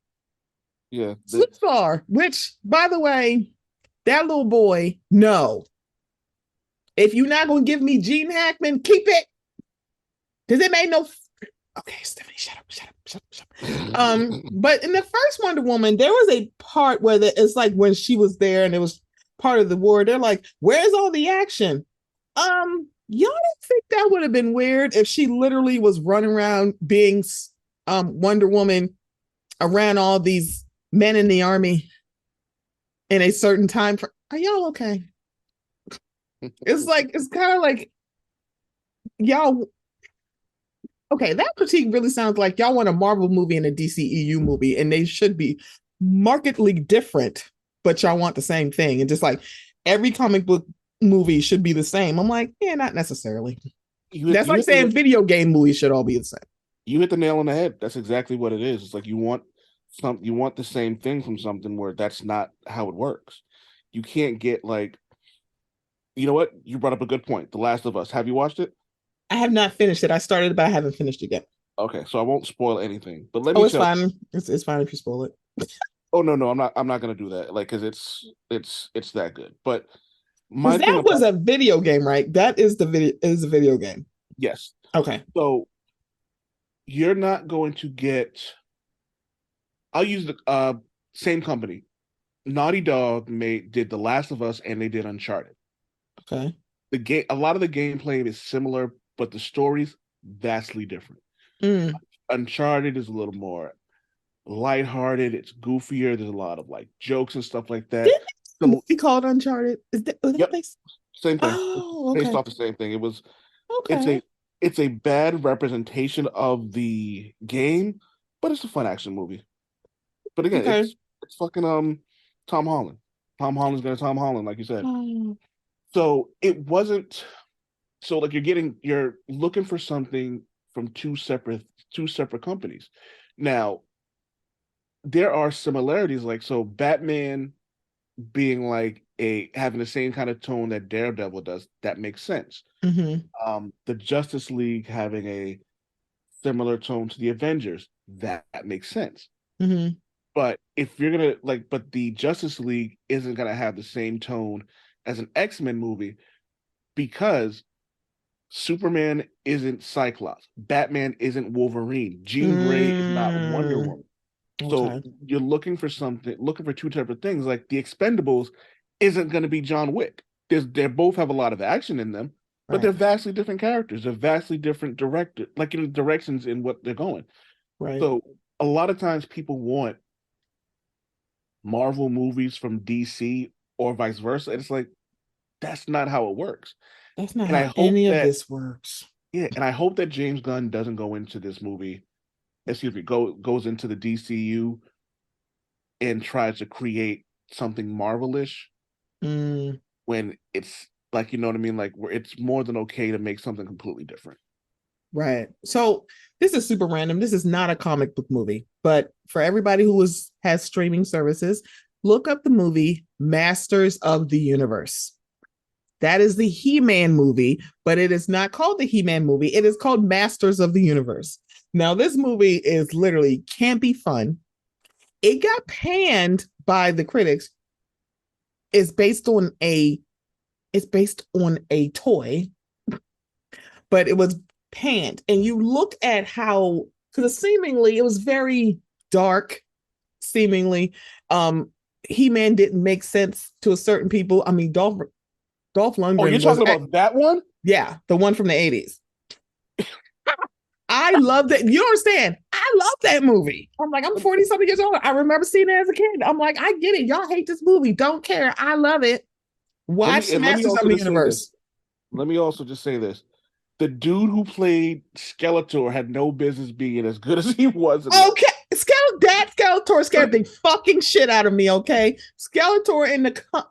Yeah, Slipstar. Which, by the way, that little boy. No, if you're not gonna give me Gene Hackman, keep it. Because it made no. Okay, Stephanie, shut up, shut up, shut up, shut up. But in the first Wonder Woman, there was a part where it's like when she was there and it was part of the war. They're like, "Where's all the action?" Y'all don't think that would have been weird if she literally was running around being Wonder Woman around all these men in the army in a certain time? Are y'all okay? It's kind of like y'all. Okay, that critique really sounds like y'all want a Marvel movie and a DCEU movie, and they should be markedly different, but y'all want the same thing. And just like every comic book movie should be the same. I'm like, yeah, not necessarily. That's like saying video game movies should all be the same. You hit the nail on the head. That's exactly what it is. It's like you want the same thing from something where that's not how it works. You can't get like, you know what? You brought up a good point. The Last of Us. Have you watched it? I have not finished it. I started, but I haven't finished it yet. Okay, so I won't spoil anything. But let Oh, me it's tell fine. It's fine if you spoil it. Oh no, I'm not gonna do that. Like, cause it's that good. But my Because thing that was about a video game, right? That is the video is a video game. yes. Okay. So you're not going to get. I'll use the same company. Naughty Dog did The Last of Us and they did Uncharted. Okay. The game, a lot of the gameplay is similar, but the stories vastly different. Mm. Uncharted is a little more lighthearted. It's goofier. There's a lot of like jokes and stuff like that. Didn't a movie called Uncharted? Was that Yep, based? same thing. Oh, Based okay. off the same thing. It's Okay. a bad representation of the game, but it's a fun action movie. But again, Okay. it's fucking Tom Holland. Tom Holland's gonna Tom Holland, like you said. Oh. So it wasn't so like you're looking for something from two separate companies. Now, there are similarities, like so Batman being like a having the same kind of tone that Daredevil does, that makes sense. Mm-hmm. The Justice League having a similar tone to the Avengers, that makes sense. Mm-hmm. But if you're gonna like, but the Justice League isn't gonna have the same tone as an X-Men movie because Superman isn't Cyclops, Batman isn't Wolverine, Jean Grey is not Wonder Mm. Woman. So Okay. you're looking for two types of things. Like the Expendables isn't going to be John Wick. They both have a lot of action in them, but Right. they're vastly different characters. They're vastly different directions in what they're going. Right. So a lot of times people want Marvel movies from DC or vice versa. And it's like that's not how it works. That's not And I how hope any of that this works. yeah, and I hope that James Gunn doesn't go into this movie, excuse me, goes into the DCU and tries to create something Marvelish Mm. when it's like you know what I mean, like where it's more than okay to make something completely different. Right. So this is super random. This is not a comic book movie, but for everybody who has streaming services, look up the movie Masters of the Universe. That is the He-Man movie, but it is not called the He-Man movie. It is called Masters of the Universe. Now, this movie is literally campy fun. It got panned by the critics. It's based on a toy, but it was panned. And you look at how, because seemingly it was very dark, seemingly. He-Man didn't make sense to a certain people. I mean, Dolph Oh, you're Lundgren was, talking about that one? yeah, the one from the 80s. I love that. You don't understand. I love that movie. I'm like, I'm 40 something years old. I remember seeing it as a kid. I'm like, I get it. Y'all hate this movie. Don't care. I love it. Watch Let me Masters also of the just say this. Universe. Let me also just say this. The dude who played Skeletor had no business being as good as he was in that. Okay. Skeletor scared the fucking shit out of me. Okay. Skeletor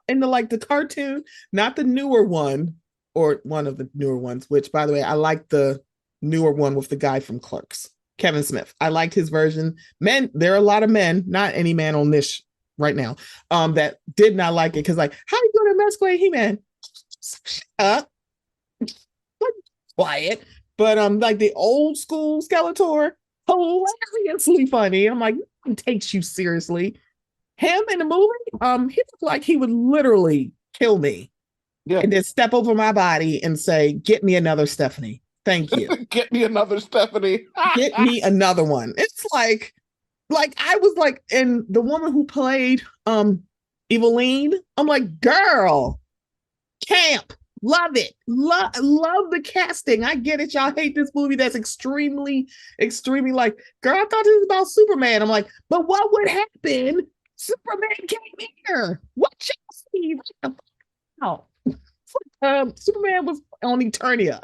in the like the cartoon, not the newer one. or one of the newer ones, which by the way, I like the newer one with the guy from Clerks, Kevin Smith. I liked his version. Men, there are a lot of men, not any man on this right now, that did not like it because like, how you gonna masquerade He-Man? Shut up. Quiet. But like the old school Skeletor, hilariously funny. I'm like, no one takes you seriously. Him in the movie, he looked like he would literally kill me Yeah. and then step over my body and say, "Get me another Stephanie. Thank you. Get me another Stephanie. Get me another one." It's like I was like, and the woman who played Eveline, I'm like, girl, camp. Love it. Love the casting. I get it. Y'all hate this movie that's extremely, extremely like, girl, I thought this was about Superman. I'm like, but what would happen? Superman came here. What y'all see? Oh. Superman was on Eternia.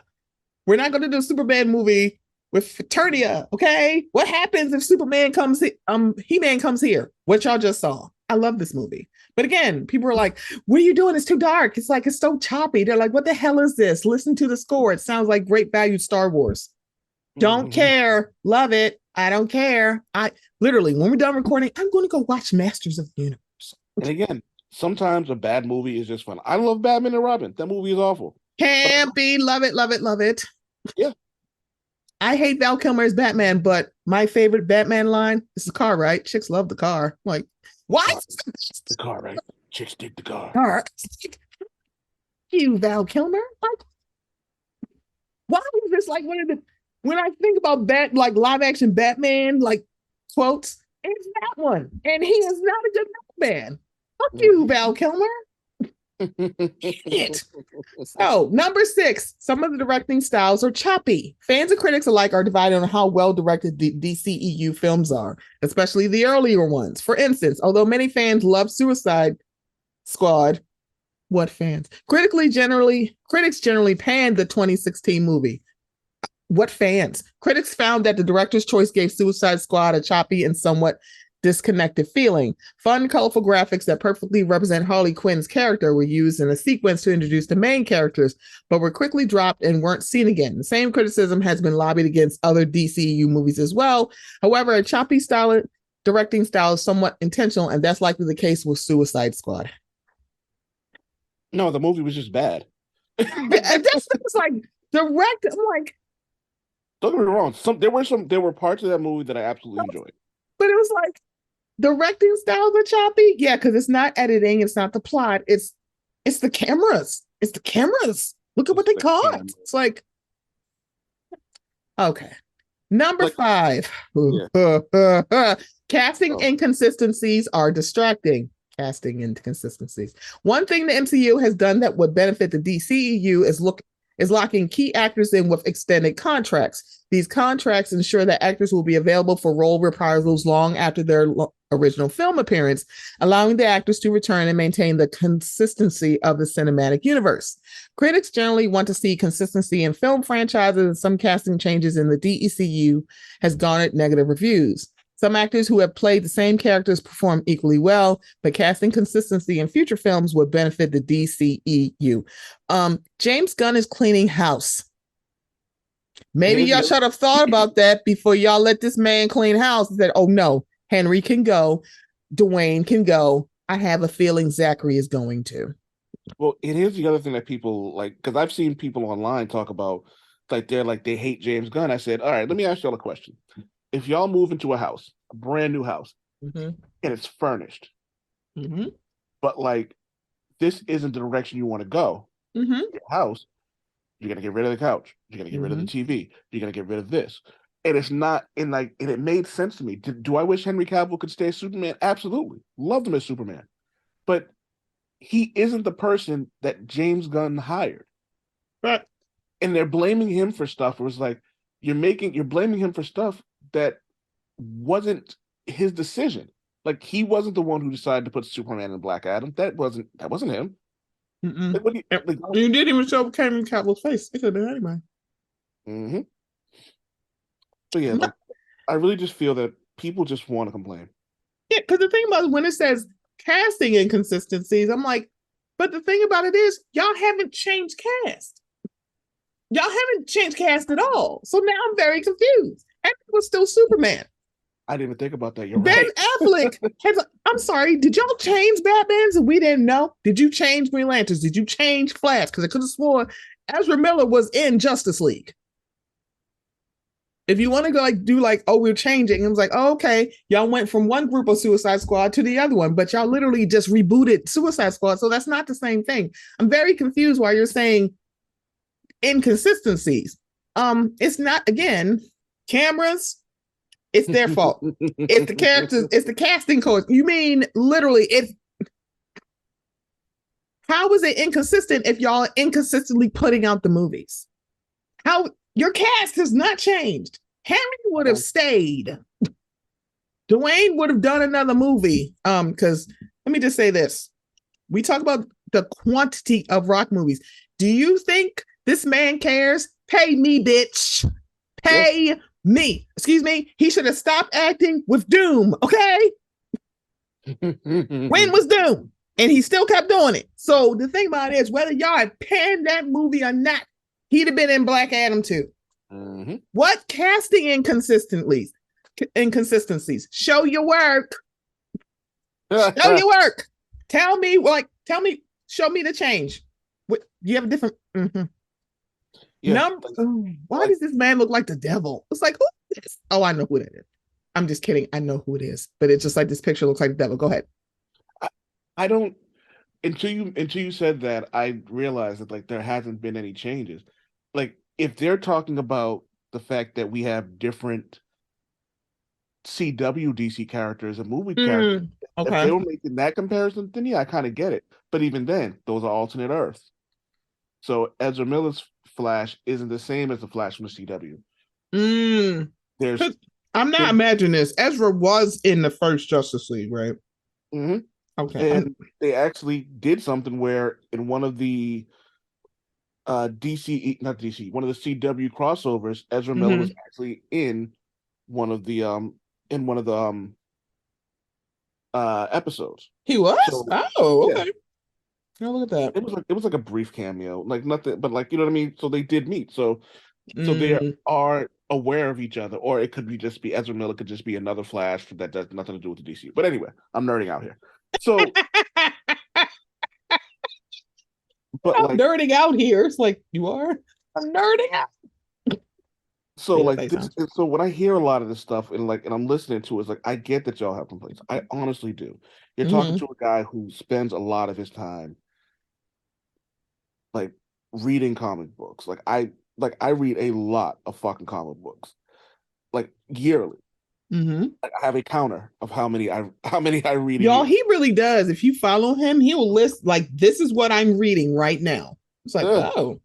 We're not going to do a Superman movie with Eternia, okay? What happens if Superman comes, He-Man comes here? What y'all just saw. I love this movie. But again, people are like, what are you doing? It's too dark. It's like, it's so choppy. They're like, what the hell is this? Listen to the score. It sounds like great value Star Wars. Don't care. Love it. I don't care. I literally, when we're done recording, I'm going to go watch Masters of the Universe. And again, sometimes a bad movie is just fun. I love Batman and Robin. That movie is awful. Campy. Love it. Love it. Love it. Yeah. I hate Val Kilmer's Batman, but my favorite Batman line is the car, right? Chicks love the car. I'm like, why? The car, right? Chicks dig the car. You, Val Kilmer? Like, why is this like one of the, when I think about like live action Batman, like quotes, it's that one. And he is not a good Batman. Fuck you, Val Kilmer. It. So, number 6, some of the directing styles are choppy. Fans and critics alike are divided on how well directed the DCEU films are, especially the earlier ones. For instance, although many fans love Suicide Squad, what fans? Critics generally panned the 2016 movie. What fans? Critics found that the director's choice gave Suicide Squad a choppy and somewhat disconnected feeling. Fun, colorful graphics that perfectly represent Harley Quinn's character were used in a sequence to introduce the main characters, but were quickly dropped and weren't seen again. The same criticism has been lobbied against other DCEU movies as well. However, a choppy directing style is somewhat intentional, and that's likely the case with Suicide Squad. No, the movie was just bad. That's like direct. I'm like, don't get me wrong. There were parts of that movie that I absolutely enjoyed. But it was like directing styles are choppy. Yeah, because it's not editing, it's not the plot, it's the cameras. It's the cameras. Look at what they caught. It's like, okay. Number 5. Yeah. Casting inconsistencies are distracting. Casting inconsistencies. One thing the MCU has done that would benefit the DCEU is locking key actors in with extended contracts. These contracts ensure that actors will be available for role reprisals long after their original film appearance, allowing the actors to return and maintain the consistency of the cinematic universe. Critics generally want to see consistency in film franchises, and some casting changes in the DCEU has garnered negative reviews. Some actors who have played the same characters perform equally well, but casting consistency in future films would benefit the DCEU. James Gunn is cleaning house. Maybe y'all should have thought about that before y'all let this man clean house and said, oh no, Henry can go, Dwayne can go. I have a feeling Zachary is going to. Well, it is the other thing that people like, because I've seen people online talk about they hate James Gunn. I said, all right, let me ask y'all a question. If y'all move into a house, a brand new house, and it's furnished, but like this isn't the direction you want to go, your house, you're gonna get rid of the couch, you're gonna get rid of the TV, you're gonna get rid of this. And it's not and it made sense to me. Do I wish Henry Cavill could stay as Superman? Absolutely. Loved him as Superman. But he isn't the person that James Gunn hired. Right. And they're blaming him for stuff. It was like, you're blaming him for stuff that wasn't his decision. Like, he wasn't the one who decided to put Superman in Black Adam. That wasn't him. You didn't even show Henry Cavill's face. It could have been anybody. So yeah, I really just feel that people just want to complain. Yeah, because the thing about when it says casting inconsistencies, I'm like, But the thing about it is, y'all haven't changed cast. Y'all haven't changed cast at all. So now I'm very confused. And it was still Superman. I didn't even think about that. You're Ben right. Affleck has. I'm sorry. Did y'all change Batman's and we didn't know? Did you change Green Lanterns? Did you change Flash? Because I could have sworn Ezra Miller was in Justice League. If you want to go like do like, oh, we're changing, it was like, oh, okay, y'all went from one group of Suicide Squad to the other one, but y'all literally just rebooted Suicide Squad, so that's not the same thing. I'm very confused why you're saying inconsistencies. It's not, again, cameras. It's their fault. It's the characters. It's the casting coach. You mean literally? It's how is it inconsistent if y'all are inconsistently putting out the movies? How your cast has not changed. Henry would have stayed. Dwayne would have done another movie. Because let me just say this: we talk about the quantity of Rock movies. Do you think this man cares? Pay me, bitch. Pay me. Excuse me. He should have stopped acting with Doom. Okay. When was Doom? And he still kept doing it. So the thing about it is, whether y'all had panned that movie or not, he'd have been in Black Adam too. Mm-hmm. What casting inconsistencies? Show your work. Show your work. Tell me, show me the change. What, you have a different yeah. Why does this man look like the devil? It's like, who is this? Oh, I know who that is. I'm just kidding. I know who it is, but it's just like this picture looks like the devil. Go ahead. I don't until you said that, I realized that like there hasn't been any changes. Like if they're talking about the fact that we have different CW DC characters and movie characters, okay. if they were making that comparison, then yeah, I kind of get it. But even then, those are alternate Earths. So Ezra Miller's Flash isn't the same as the Flash from the CW. There's I'm not imagining this. Ezra was in the first Justice League, right? Mm-hmm. Okay. And they actually did something where in one of the one of the CW crossovers, Ezra Miller was actually in one of the episodes. He was? So, oh, okay. Yeah. Oh, look at that. It was like a brief cameo, like nothing, but like you know what I mean. So they did meet. So they are aware of each other, or it could be just be Ezra Miller could just be another Flash that does nothing to do with the DC. But anyway, I'm nerding out here. So, but I'm like, nerding out here. It's like you are. I'm nerding out. So like this, so when I hear a lot of this stuff and I'm listening to it, it's like I get that y'all have complaints. I honestly do. You're talking to a guy who spends a lot of his time like reading comic books. I read a lot of fucking comic books, like yearly. I have a counter of how many I read. Y'all, he really does. If you follow him, he'll list like this is what I'm reading right now. It's like, oh,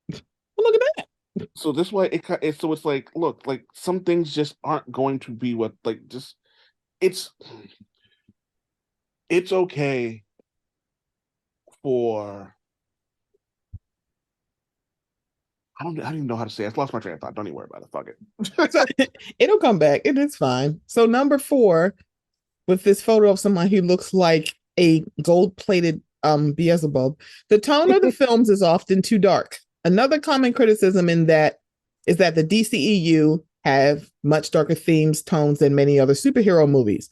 look at that. So this way it's like, look, like some things just aren't going to be what like just it's okay for I don't even know how to say it. I lost my train of thought. Don't even worry about it. Fuck it. It'll come back. It is fine. So number 4, with this photo of someone who looks like a gold-plated Beelzebub, the tone of the films is often too dark. Another common criticism in that is that the DCEU have much darker themes, tones than many other superhero movies.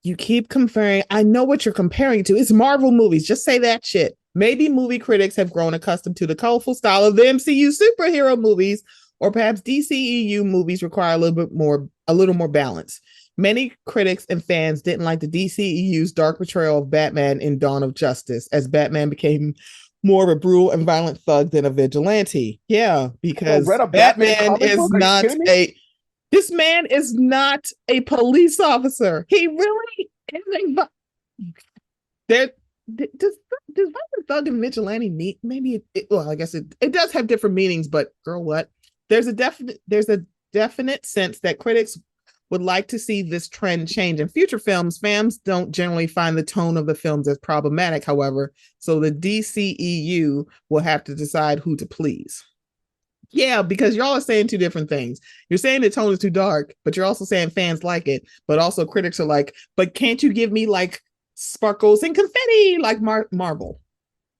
You keep comparing. I know what you're comparing to. It's Marvel movies. Just say that shit. Maybe movie critics have grown accustomed to the colorful style of the MCU superhero movies, or perhaps DCEU movies require a little more balance. Many critics and fans didn't like the DCEU's dark portrayal of Batman in Dawn of Justice, as Batman became more of a brutal and violent thug than a vigilante. Yeah, because Batman is not this man is not a police officer. He really isn't. Does violent thug and vigilante meet? Maybe I guess it does have different meanings, but girl, what? There's a definite sense that critics would like to see this trend change in future films. Fans don't generally find the tone of the films as problematic, however, so the DCEU will have to decide who to please. Yeah, because y'all are saying two different things. You're saying the tone is too dark, but you're also saying fans like it, but also critics are like, but can't you give me like sparkles and confetti like Marvel?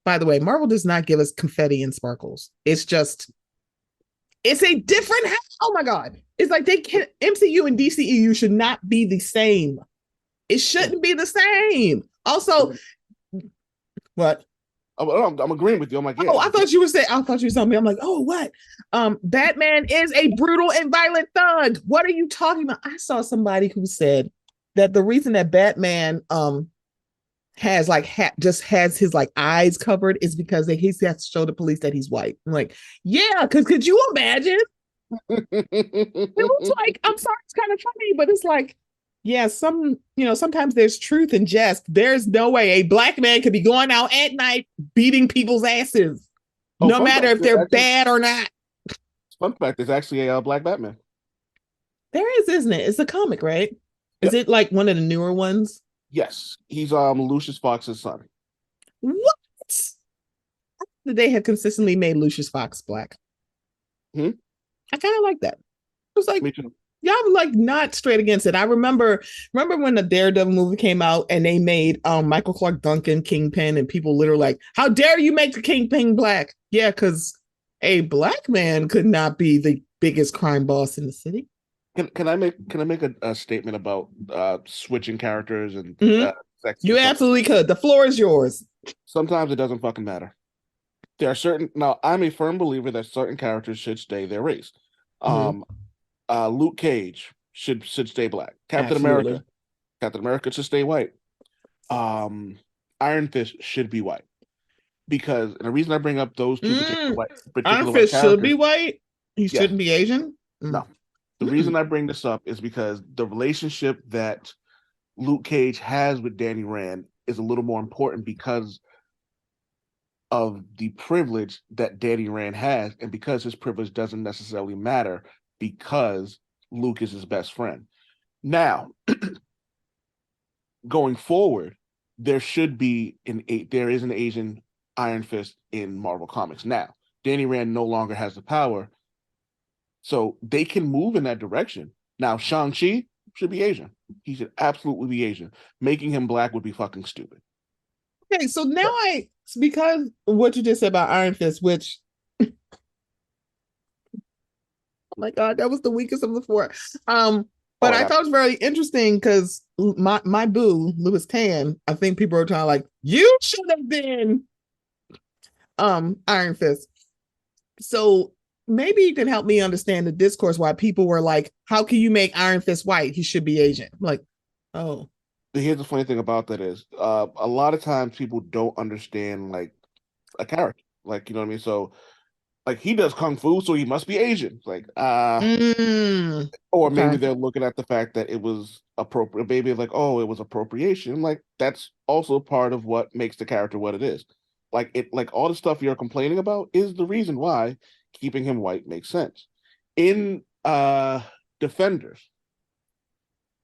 By the way, Marvel does not give us confetti and sparkles. It's a different. Oh my god! It's like they can MCU and DCEU should not be the same. It shouldn't be the same. Also, what? I'm agreeing with you. I'm like, yeah. Oh, I thought you were saying. I thought you were telling me. I'm like, oh, what? Batman is a brutal and violent thug. What are you talking about? I saw somebody who said that the reason that Batman has like just has his like eyes covered is because he has to show the police that he's white. I'm like, yeah, because could you imagine? It was like, I'm sorry, it's kind of funny, but it's like, yeah, sometimes there's truth in jest. There's no way a black man could be going out at night beating people's asses, no matter if they're bad or not. Fun fact, there's actually a black Batman. There is, isn't it? It's a comic, right? Is it like one of the newer ones? Yes, he's Lucius Fox's son. What? They have consistently made Lucius Fox black. I kind of like that. It was like, me too. Y'all were like not straight against it. I remember when the Daredevil movie came out and they made Michael Clark Duncan Kingpin, and people literally like, how dare you make the Kingpin black? Yeah, because a black man could not be the biggest crime boss in the city. Can I make a statement about switching characters and sex? You absolutely could. The floor is yours. Sometimes it doesn't fucking matter. There are now I'm a firm believer that certain characters should stay their race. Luke Cage should stay black. Captain America should stay white. Iron Fist should be white. Because, and the reason I bring up those two particular Iron Fist should be white? He shouldn't be Asian? No. The reason I bring this up is because the relationship that Luke Cage has with Danny Rand is a little more important because of the privilege that Danny Rand has, and because his privilege doesn't necessarily matter because Luke is his best friend. Now, going forward, there is an Asian Iron Fist in Marvel Comics. Now, Danny Rand no longer has the power, so they can move in that direction. Now, Shang-Chi should be Asian. He should absolutely be Asian. Making him black would be fucking stupid. Okay, so now because what you just said about Iron Fist, which oh my god, that was the weakest of the four. But I thought it was very interesting because my boo, Louis Tan, I think people are trying like, you should have been Iron Fist. So maybe you can help me understand the discourse why people were like, how can you make Iron Fist white? He should be Asian. I'm like, oh. Here's the funny thing about that is a lot of times people don't understand like a character. Like, you know what I mean? So like he does kung fu, so he must be Asian. Like, or maybe they're looking at the fact that it was appropriate. Maybe like, oh, it was appropriation. Like that's also part of what makes the character what it is. Like all the stuff you're complaining about is the reason why keeping him white makes sense. In Defenders,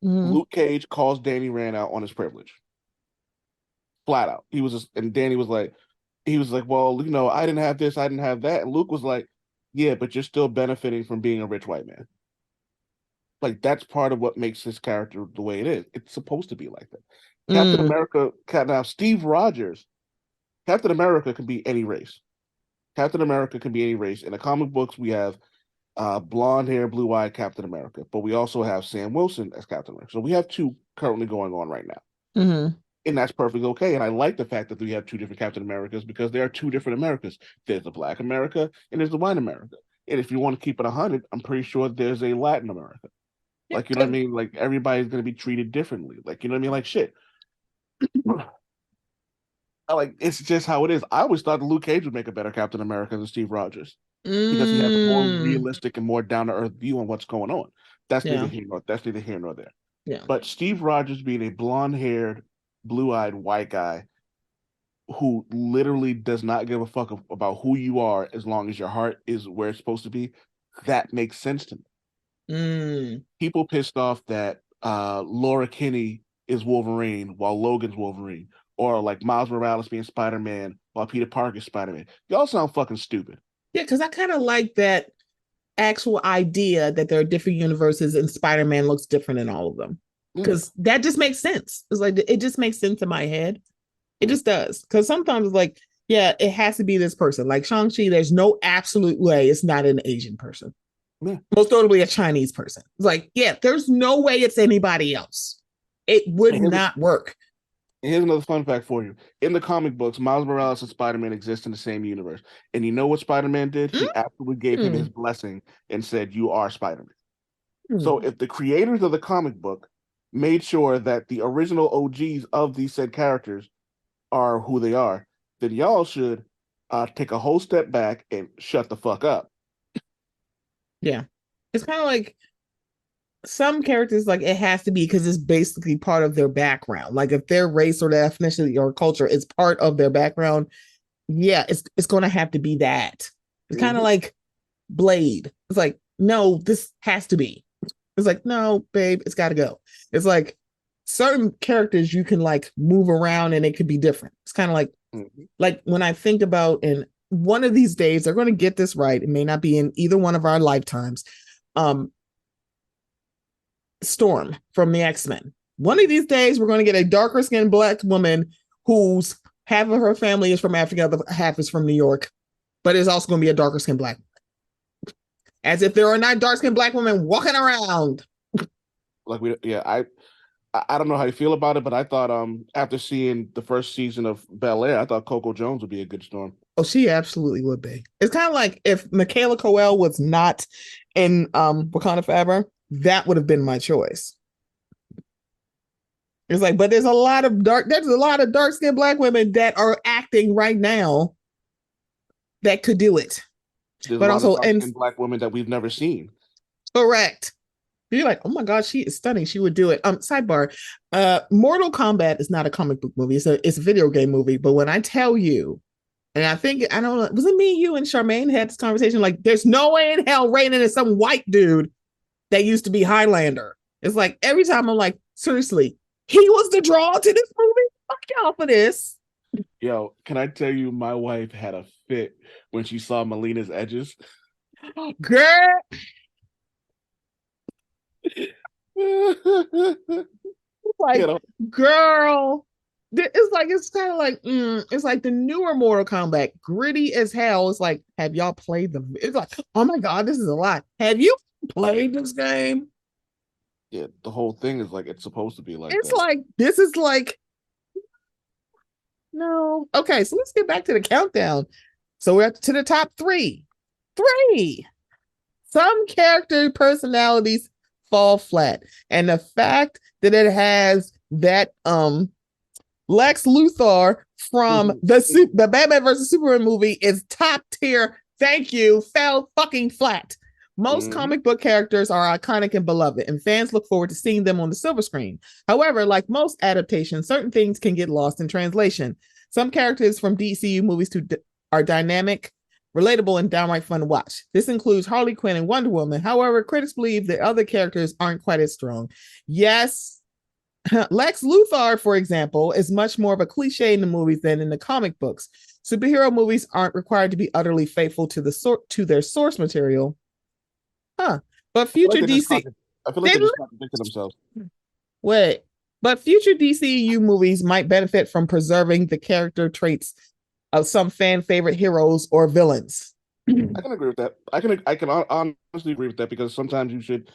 Luke Cage calls Danny Rand out on his privilege. Flat out. And Danny was like, well, you know, I didn't have this, I didn't have that. And Luke was like, yeah, but you're still benefiting from being a rich white man. Like, that's part of what makes his character the way it is. It's supposed to be like that. Captain America, now Steve Rogers, Captain America can be any race. Captain America can be any race. In the comic books, we have blonde hair, blue eyed Captain America, but we also have Sam Wilson as Captain America. So we have two currently going on right now. And that's perfectly okay. And I like the fact that we have two different Captain Americas because there are two different Americas. There's the Black America and there's the White America. And if you want to keep it 100, I'm pretty sure there's a Latin America. Like, you know what I mean? Like, everybody's going to be treated differently. Like, you know what I mean? Like, shit. It's just how it is. I always thought Luke Cage would make a better Captain America than Steve Rogers because he has a more realistic and more down-to-earth view on what's going on. That's neither here nor there. Yeah. But Steve Rogers being a blonde-haired, blue-eyed white guy who literally does not give a fuck about who you are as long as your heart is where it's supposed to be, that makes sense to me. People pissed off that Laura Kinney is Wolverine while Logan's Wolverine, or like Miles Morales being Spider-Man while Peter Parker's Spider-Man. Y'all sound fucking stupid. Yeah, because I kind of like that actual idea that there are different universes and Spider-Man looks different in all of them. Because that just makes sense. It's like, it just makes sense in my head. It just does. Because sometimes like Yeah, it has to be this person. Like Shang-Chi, there's no absolute way it's not an Asian person. Yeah. Most notably a Chinese person. It's like, yeah, there's no way it's anybody else. It would And here's, not work. here's another fun fact for you. In the comic books, Miles Morales and Spider-Man exist in the same universe. And you know what Spider-Man did? He absolutely gave him his Mm-hmm. blessing and said, "You are Spider-Man." So if the creators of the comic book made sure that the original OGs of these said characters are who they are, then y'all should take a whole step back and shut the fuck up. Yeah. It's kind of like some characters, like it has to be because it's basically part of their background. Like if their race or their ethnicity or culture is part of their background, yeah, it's going to have to be that. It's kind of Mm-hmm. like Blade. It's like, no, this has to be. It's like, no, babe, it's got to go. It's like certain characters you can like move around and it could be different. It's kind of Mm-hmm. like when I think about, and one of these days they're going to get this right. It may not be in either one of our lifetimes. Um, Storm from the X-Men. One of these days we're going to get a darker skinned black woman whose half of her family is from Africa, the half is from New York, but is also going to be a darker skinned black. As if there are not dark skinned black women walking around. Like I don't know how you feel about it, but I thought after seeing the first season of Bel Air, I thought Coco Jones would be a good storm. Oh, she absolutely would be. It's kind of like if Michaela Coel was not in Wakanda Forever, that would have been my choice. It's like, but there's a lot of dark skinned black women that are acting right now that could do it. There's a But lot of also, dark and skinned black women that we've never seen. correct. You're like, oh my God, she is stunning. She would do it. Sidebar. Mortal Kombat is not a comic book movie. It's a video game movie. But when I tell you, and I think I don't know, was it me, you, and Charmaine had this conversation? Like, there's no way in hell Raiden is some white dude that used to be Highlander. It's like every time I'm like, seriously, he was the draw to this movie. Fuck y'all for this. Yo, can I tell you, my wife had a fit when she saw Melina's edges. Girl, like, You girl. It's kind of like it's like the newer Mortal Kombat, gritty as hell. It's like, have y'all played the? It's like, oh my God, this is a lot. Have you played this game? yeah, the whole thing is like it's supposed to be like It's that. like this is like no. Okay, so let's get back to the countdown. So we're to the top three. Three. Some character personalities fall flat, and the fact that it has that Lex Luthor from the Batman versus Superman movie is top tier. Thank you. Fell fucking flat. Most Mm-hmm. comic book characters are iconic and beloved, and fans look forward to seeing them on the silver screen. However, like most adaptations, certain things can get lost in translation. Some characters from DCU movies are dynamic, relatable, and downright fun to watch. This includes Harley Quinn and Wonder Woman. However, critics believe the other characters aren't quite as strong. Yes, Lex Luthor, for example, is much more of a cliche in the movies than in the comic books. Superhero movies aren't required to be utterly faithful to their source material. Huh. But I feel like future they just DC I feel like they they just contradicted themselves. wait. But future DCEU movies might benefit from preserving the character traits of some fan favorite heroes or villains. I can agree with that. I can honestly agree with that because sometimes you should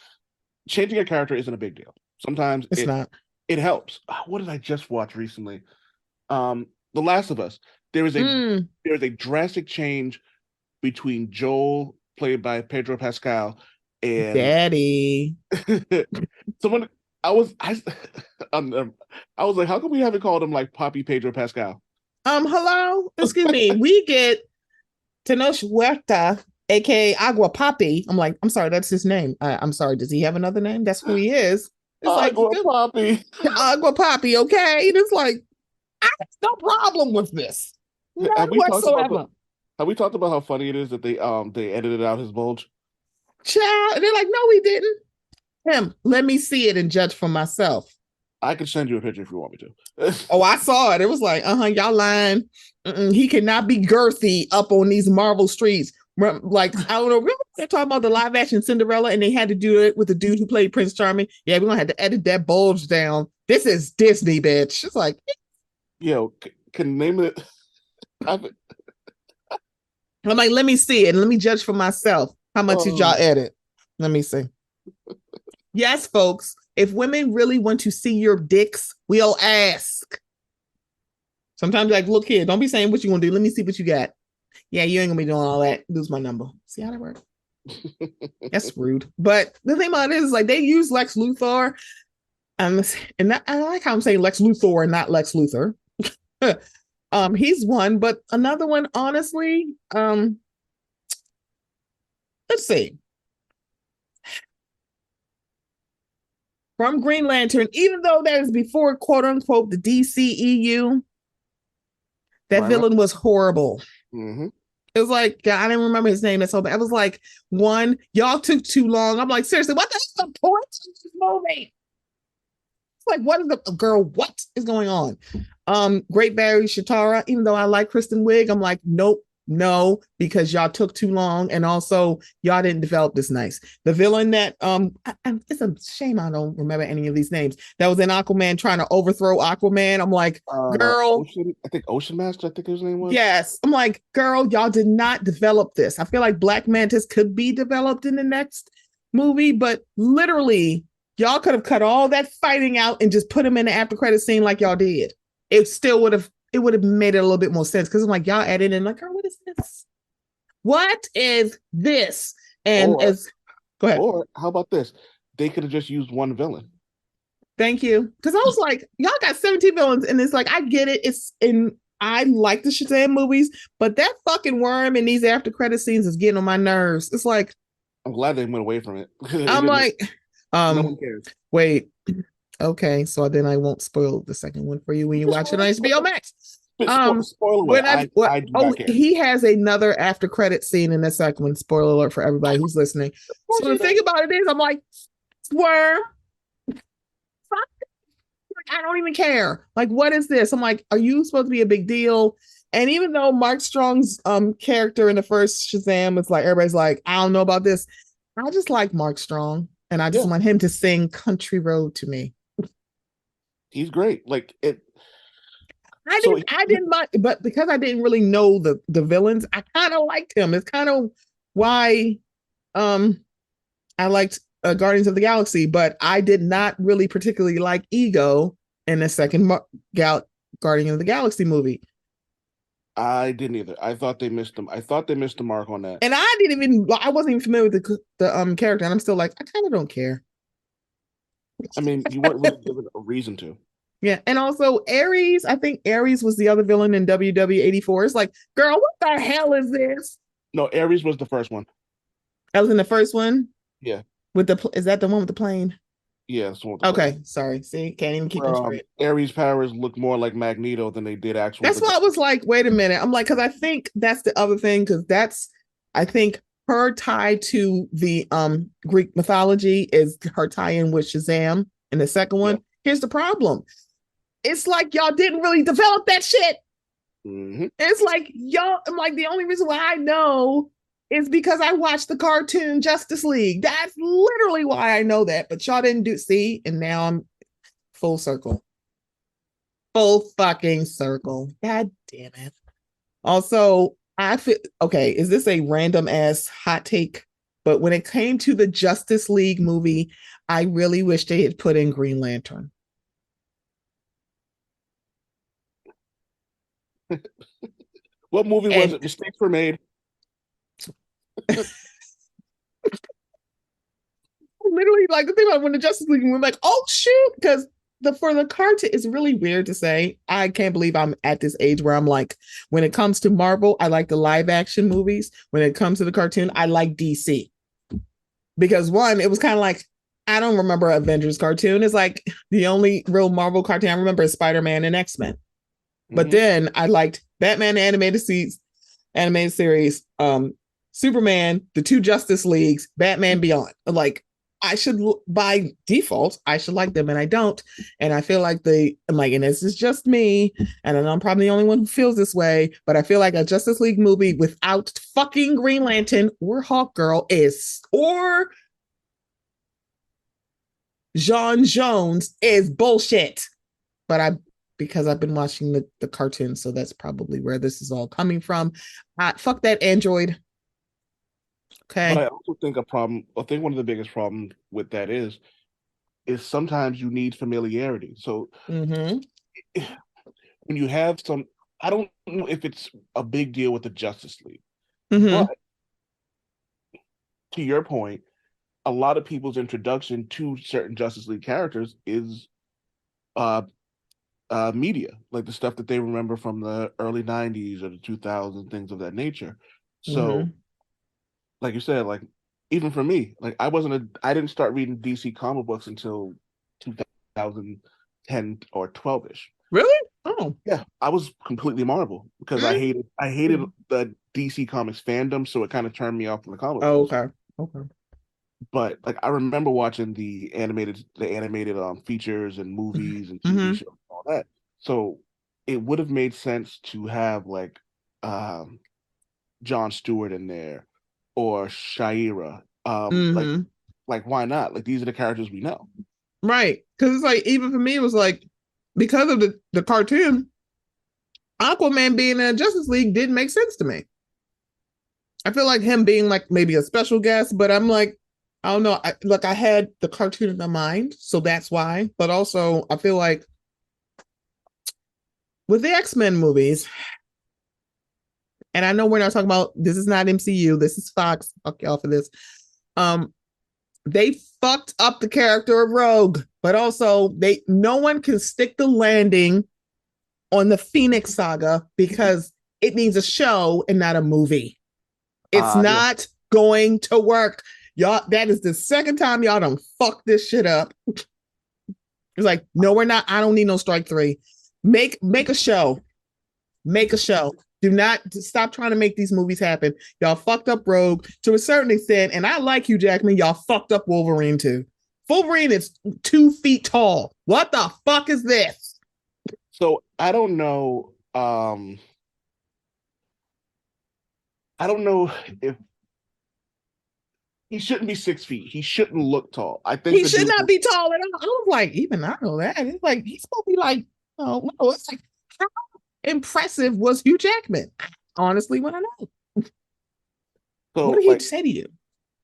changing a character isn't a big deal. Sometimes It's not. it helps. What did I just watch recently? The Last of Us. There is a Mm, there is a drastic change between Joel, played by Pedro Pascal, and Daddy. someone. I I was like, how come we haven't called him like Poppy Pedro Pascal? Hello? Excuse me. We get Tenoch Huerta, aka Agua Papi. I'm like, I'm sorry, that's his name. I'm sorry, does he have another name? That's who he is. It's like Agua Poppy. Agua Papi, okay? And it's like, I have no problem with this. None Have we talked about whatsoever. have we talked about how funny it is that they edited out his bulge? Child. And they're like, no, we didn't. Him, let me see it and judge for myself. I can send you a picture if you want me to. Oh, I saw it. It was like, y'all lying. He cannot be girthy up on these Marvel streets. Like, I don't know, really, they're talking about the live action Cinderella and they had to do it with the dude who played Prince Charming. Yeah, we're gonna have to edit that bulge down. This is Disney, bitch. It's like, Yo, can name it. I'm, like, let me see it and let me judge for myself. How much did y'all oh, edit? Let me see. Yes, folks. If women really want to see your dicks, we'll ask. Sometimes, like, look here, don't be saying what you gonna do. Let me see what you got. Yeah, you ain't gonna be doing all that. Lose my number. See how that works? That's rude. But the thing about it is, like, they use Lex Luthor, and I like how I'm saying Lex Luthor and not Lex Luthor. He's one, but another one, honestly, let's see. From Green Lantern, even though that is before quote unquote the DCEU, that right. villain was horrible. Mm-hmm. It was like, I didn't remember his name. That's so bad. I was like, one, y'all took too long. I'm like, seriously, what the hell is the point of this movie? It's like, what is the girl? What is going on? Great Barry Shatara, even though I like Kristen Wiig, I'm like, nope, no, because y'all took too long, and also y'all didn't develop this nice. The villain that it's a shame I don't remember any of these names. That was in Aquaman trying to overthrow Aquaman. I'm like, girl, I think Ocean Master, I think his name was. yes. I'm like, girl, y'all did not develop this. I feel like Black Mantis could be developed in the next movie, but literally, y'all could have cut all that fighting out and just put him in the after credit scene like y'all did. It still would have made it a little bit more sense because I'm like, y'all added in like, girl, what is this? What is this? And Or as go ahead. or how about this? They could have just used one villain. Thank you. Because I was like, y'all got 17 villains, and it's like, I get it. It's in I like the Shazam movies, but that fucking worm in these after credit scenes is getting on my nerves. It's like, I'm glad they went away from it. I'm like, No um, one cares. wait, okay, so then I won't spoil the second one for you when you watch it on HBO Max. Spoil away. When I do not care. he has another after credit scene in the second one. Spoiler alert for everybody who's listening. So the thing about it is, I'm like, worm. I don't even care. Like, what is this? I'm like, are you supposed to be a big deal? And even though Mark Strong's character in the first Shazam is like, everybody's like, I don't know about this. I just like Mark Strong, and I just Yeah, want him to sing "Country Road" to me. he's great. Like it. I didn't mind, but because I didn't really know the villains, I kind of liked him. It's kind of why um I liked Guardians of the Galaxy, but I did not really particularly like Ego in the second Guardian of the Galaxy movie. I didn't either. I thought they missed them. I thought they missed the mark on that. And I didn't even I wasn't even familiar with the character, and I'm still like, I kind of don't care. I mean, you weren't really given a reason to. Yeah, and also Ares, I think Ares was the other villain in WW 84. It's like, girl, what the hell is this? No, Ares was the first one. That was in the first one Yeah, with is that the one with the plane? yeah, that's the one with the Okay, plane. sorry. See, can't even keep Where them straight. Ares' powers look more like Magneto than they did actual. That's why I was like, wait a minute. I'm like, because I think that's the other thing, because that's I think her tie to the Greek mythology is her tie-in with Shazam in the second one. Yeah. Here's the problem. It's like y'all didn't really develop that shit. Mm-hmm. It's like y'all, I'm like, the only reason why I know is because I watched the cartoon Justice League. That's literally why I know that. But y'all didn't see, and now I'm full circle. Full fucking circle. God damn it. Also, I feel okay. Is this a random ass hot take? But when it came to the Justice League movie, I really wish they had put in Green Lantern. What movie was And it? Mistakes were made. literally, like the thing about when the Justice League, we're like, oh shoot, because for the cartoon, it's really weird to say. I can't believe I'm at this age where I'm like, when it comes to Marvel, I like the live action movies. When it comes to the cartoon, I like DC because one, it was kind of like I don't remember Avengers cartoon. It's like the only real Marvel cartoon I remember is Spider-Man and X-Men. But Mm-hmm. then I liked Batman animated series, Superman, the two Justice Leagues, Batman Beyond. Like I should by default, I should like them, and I don't. And I feel like I'm like, and this is just me, and I'm probably the only one who feels this way. But I feel like a Justice League movie without fucking Green Lantern or Hawk Girl or John Jones is bullshit. But I because I've been watching the cartoon, so that's probably where this is all coming from. Fuck that android. But Okay. I also think I think one of the biggest problems with that is sometimes you need familiarity. So Mm-hmm. when you have some, I don't know if it's a big deal with the Justice League, but Mm-hmm. to your point, a lot of people's introduction to certain Justice League characters is uh media, like the stuff that they remember from the early 90s or the 2000s, things of that nature. So, Mm-hmm. like you said, like even for me, like I didn't start reading DC comic books until 2010 or 12ish. Really? Oh. Yeah, I was completely Marvel because I hated Mm. the DC Comics fandom, so it kind of turned me off from the comic Oh, books. okay. Okay. But like I remember watching the animated features and movies and TV Mm-hmm. shows and all that. So it would have made sense to have like um John Stewart in there or Shaira. Mm-hmm. Like why not? Like these are the characters we know. Right. Because it's like, even for me, it was like, because of the cartoon, Aquaman being in Justice League didn't make sense to me. I feel like him being like maybe a special guest, but I'm like, I don't know. I had the cartoon in my mind, so that's why. But also, I feel like with the X-Men movies, and I know we're not talking about, this is not MCU, this is Fox. Fuck y'all for this. Um, they fucked up the character of Rogue, but also no one can stick the landing on the Phoenix Saga because it needs a show and not a movie. It's Yeah. not going to work. Y'all, that is the second time y'all done fucked this shit up. It's like, no, we're not. I don't need no strike three. Make a show. Make a show. Do not stop trying to make these movies happen. Y'all fucked up Rogue to a certain extent, and I like Hugh Jackman. Y'all fucked up Wolverine too. Wolverine is 2 feet tall. What the fuck is this? So I don't know if he shouldn't be 6 feet. He shouldn't look tall. I think He the should dude not be tall at all. I was like, even I know that. It's like he's supposed to be like, oh no, it's like how impressive was Hugh Jackman? I honestly want to know. What so did he like say to you?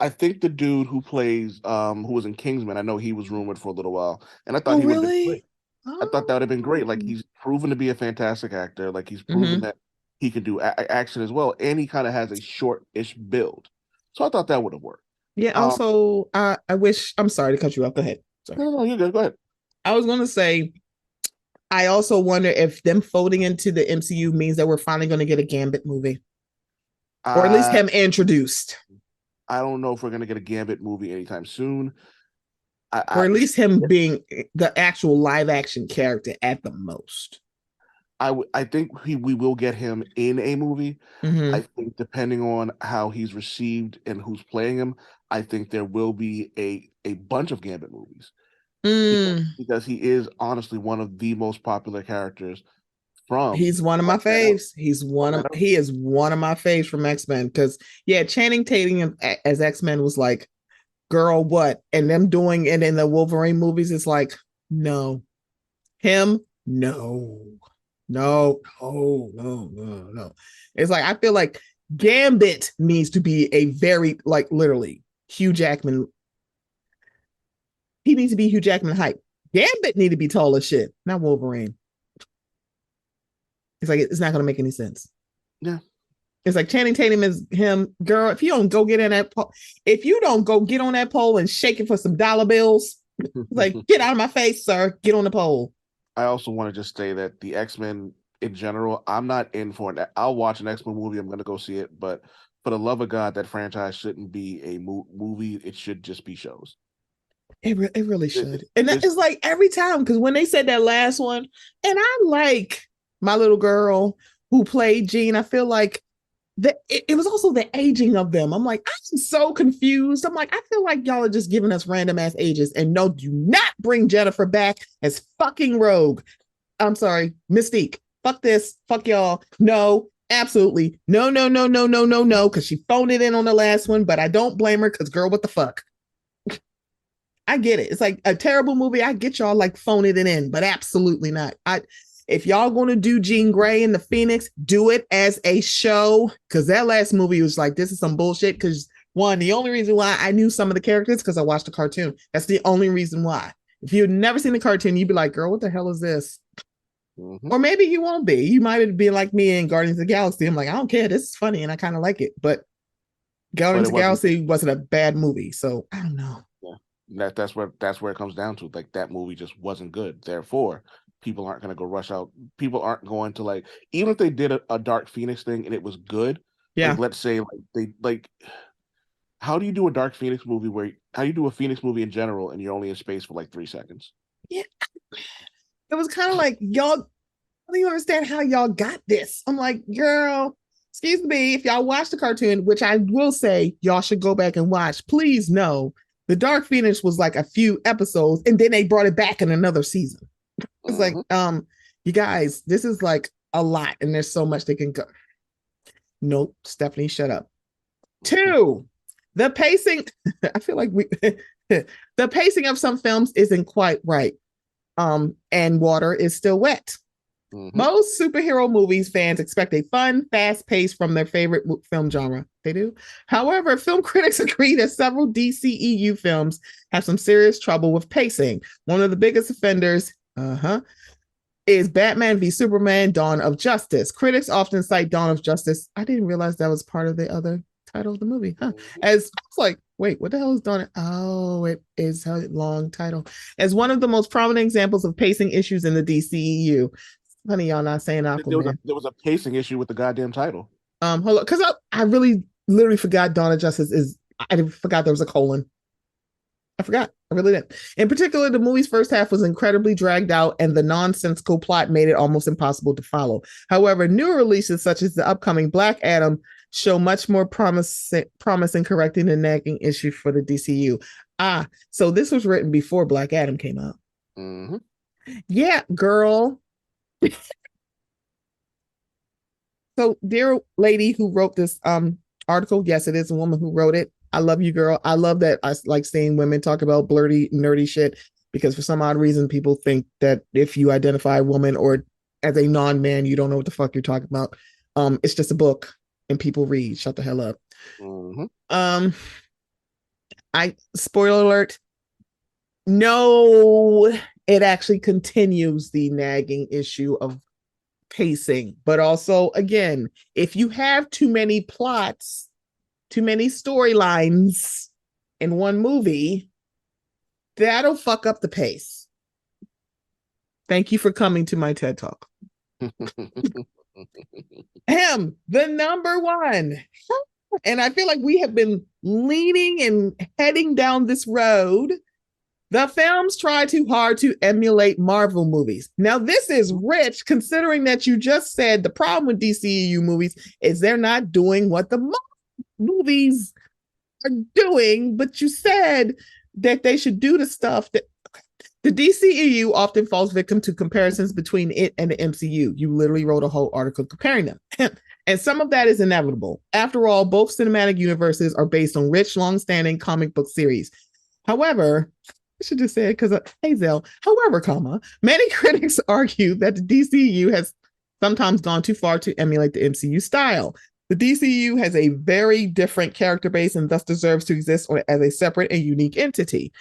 I think the dude who plays who was in Kingsman, I know he was rumored for a little while, and I thought Oh, he would have been great. really? I thought that would have been great. Like Oh. he's proven to be a fantastic actor. Like he's proven Mm-hmm. that he can do action as well, and he kind of has a short-ish build. So I thought that would have worked. Yeah. Um, Also, I wish. I'm sorry to cut you off. Go ahead. Sorry. no, you're good. Go ahead. I was going to say. I also wonder if them folding into the MCU means that we're finally going to get a Gambit movie, or at least Uh, him introduced, I don't know if we're gonna get a Gambit movie anytime soon. or I at least him being the actual live action character at the most. I think we will get him in a movie. I Mm-hmm. think depending on how he's received and who's playing him, I think there will be a bunch of Gambit movies Mm. because he is honestly one of the most popular characters from He's one of my from that era. faves. From that era. He is one of my faves from X-Men because yeah, Channing Tatum as X-Men was like, girl, what? And them doing it in the Wolverine movies, it's like, no, him, no, no, no, no, no, no. It's like I feel like Gambit needs to be a very like literally Hugh Jackman. He needs to be Hugh Jackman hype. Gambit need to be tall as shit, not Wolverine. It's like it's not gonna make any sense. Yeah. It's like Channing Tatum is him, girl. If you don't go get in that pole, if you don't go get on that pole and shake it for some dollar bills, like get out of my face, sir. Get on the pole. I also want to just say that the X-Men in general, I'm not in for it. I'll watch an X-Men movie. I'm going to go see it, but for the love of God, that franchise shouldn't be a movie. It should just be shows. It really It, should. And that it's is like every time, because when they said that last one, and I like my little girl who played Jean, I feel like it was also the aging of them. I'm like, I'm so confused. I'm like, I feel like y'all are just giving us random ass ages. And no, do not bring Jennifer back as fucking Rogue. I'm sorry, Mystique. Fuck this. Fuck y'all. No, absolutely. No, no, no, no, no, no, no. Because she phoned it in on the last one, but I don't blame her because, girl, what the fuck? I get it. It's like a terrible movie. I get y'all like phone it in, but absolutely not. If y'all going to do Jean Grey and the Phoenix, do it as a show. Because that last movie was like, this is some bullshit. Because one, the only reason why I knew some of the characters because I watched the cartoon. That's the only reason why. If you'd never seen the cartoon, you'd be like, girl, what the hell is this? Mm-hmm. Or maybe you won't be. You might be like me in Guardians of the Galaxy. I'm like, I don't care. This is funny and I kind of like it. But But Guardians it of the wasn't. Galaxy wasn't a bad movie. So I don't know. Yeah. That's where it comes down to. Like that movie just wasn't good. Therefore, people aren't going to go rush out. People aren't going to like even if they did a Dark Phoenix thing and it was good. Like Yeah. let's say like they like how do you do a Dark Phoenix movie where how do you do a Phoenix movie in general and you're only in space for like 3 seconds? Yeah. It was kind of like, y'all, I don't even understand how y'all got this. I'm like, girl, excuse me, if y'all watch the cartoon, which I will say y'all should go back and watch, please know the Dark Phoenix was like a few episodes and then they brought it back in another season. It's like, Mm-hmm. you guys, this is like a lot and there's so much they can go. Nope, Stephanie, shut up. Two, the pacing, I feel like the pacing of some films isn't quite right. And water is still wet. Mm-hmm. Most superhero movies fans expect a fun, fast pace from their favorite film genre. They do. However, film critics agree that several DCEU films have some serious trouble with pacing. One of the biggest offenders, is Batman v Superman: Dawn of Justice. Critics often cite Dawn of Justice. I didn't realize that was part of the other title of the movie. Huh. As I was like, wait, what the hell is Dawn? Oh, it is a long title. As one of the most prominent examples of pacing issues in the DCEU. Honey, y'all not saying Aquaman. There was a pacing issue with the goddamn title. Hold on, because I really literally forgot Dawn of Justice is. I forgot there was a colon. I forgot. I really did. In particular, the movie's first half was incredibly dragged out, and the nonsensical plot made it almost impossible to follow. However, newer releases such as the upcoming Black Adam show much more promise in correcting the nagging issue for the DCU. So this was written before Black Adam came out. Mm-hmm. Yeah, girl. So, dear lady who wrote this article, yes, it is a woman who wrote it. I love you, girl. I love that I like seeing women talk about blurty, nerdy shit because for some odd reason, people think that if you identify a woman or as a non-man, you don't know what the fuck you're talking about. It's just a book and people read. Shut the hell up. Mm-hmm. I spoiler alert. No, it actually continues the nagging issue of pacing, but also again, if you have too many plots, too many storylines in one movie, that'll fuck up the pace. Thank you for coming to my TED Talk. The number one. And I feel like we have been leaning and heading down this road. The films try too hard to emulate Marvel movies. Now, this is rich considering that you just said the problem with DCEU movies is they're not doing what the movies are doing, but you said that they should do the stuff that the DCEU often falls victim to comparisons between it and the MCU. You literally wrote a whole article comparing them. And some of that is inevitable. After all, both cinematic universes are based on rich, long-standing comic book series. However, I should just say it because hey, Zell. However, many critics argue that the DCU has sometimes gone too far to emulate the MCU style. The DCU has a very different character base and thus deserves to exist as a separate and unique entity.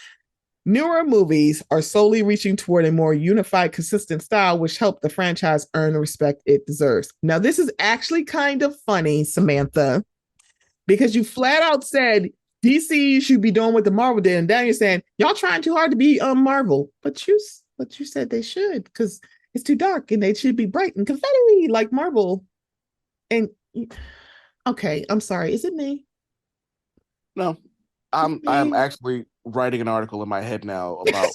Newer movies are solely reaching toward a more unified, consistent style, which helped the franchise earn the respect it deserves. Now, this is actually kind of funny, Samantha, because you flat out said DC should be doing what the Marvel did, and now you're saying y'all trying too hard to be Marvel, but you said they should because it's too dark and they should be bright and confetti like Marvel. And okay, I'm sorry, is it me? No, I'm actually writing an article in my head now about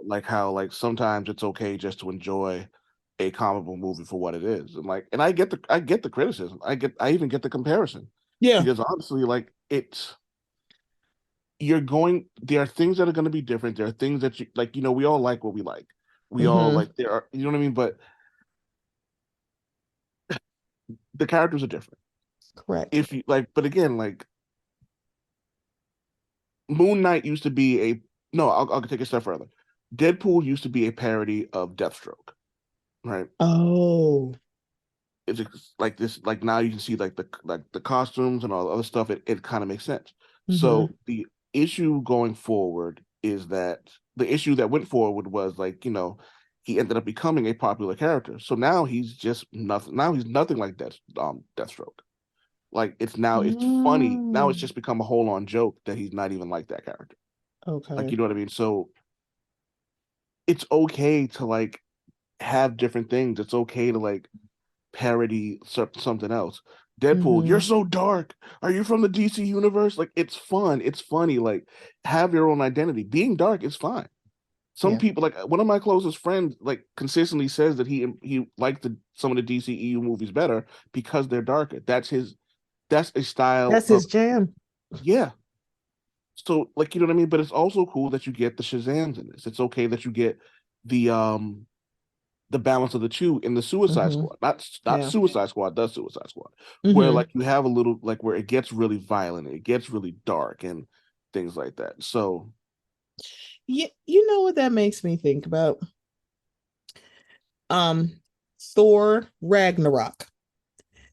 like how like sometimes it's okay just to enjoy a comic book movie for what it is, and like, and I get the criticism, I even get the comparison, Yeah. because honestly, like there are things that are going to be different. There are things that you like, we all like what we like. We all like there are, you know what I mean? But the characters are different. Correct. If you like, but again, like Moon Knight used to be a no, I'll take a step further. Deadpool used to be a parody of Deathstroke, right? Oh. It's like this, like now you can see like the costumes and all the other stuff. It kind of makes sense. So Mm-hmm. the issue going forward is that the issue that went forward was like, he ended up becoming a popular character. So now he's just nothing. Now he's nothing like Deathstroke. Like it's funny. Now it's Mm. just become a whole on joke that he's not even like that character. Like, Okay. you know what I mean? So it's okay to like have different things. It's okay to like parody something else. Deadpool, you're Mm-hmm. so dark. Are you from the DC universe? Like, it's fun. It's funny. Like, have your own identity. Being dark is fine. Some Yeah. people, like one of my closest friends, like consistently says that he liked some of the DCEU movies better because they're darker. That's a style That's of, his jam. yeah. So like, you know what I mean? But it's also cool that you get the Shazams in this. It's okay that you get the um the balance of the two in the Suicide Mm-hmm. Squad, not Yeah. Suicide Squad, the Suicide Squad, where Mm-hmm. like you have a little like where it gets really violent, it gets really dark and things like that. So, Yeah, you know what that makes me think about? Um, Thor Ragnarok.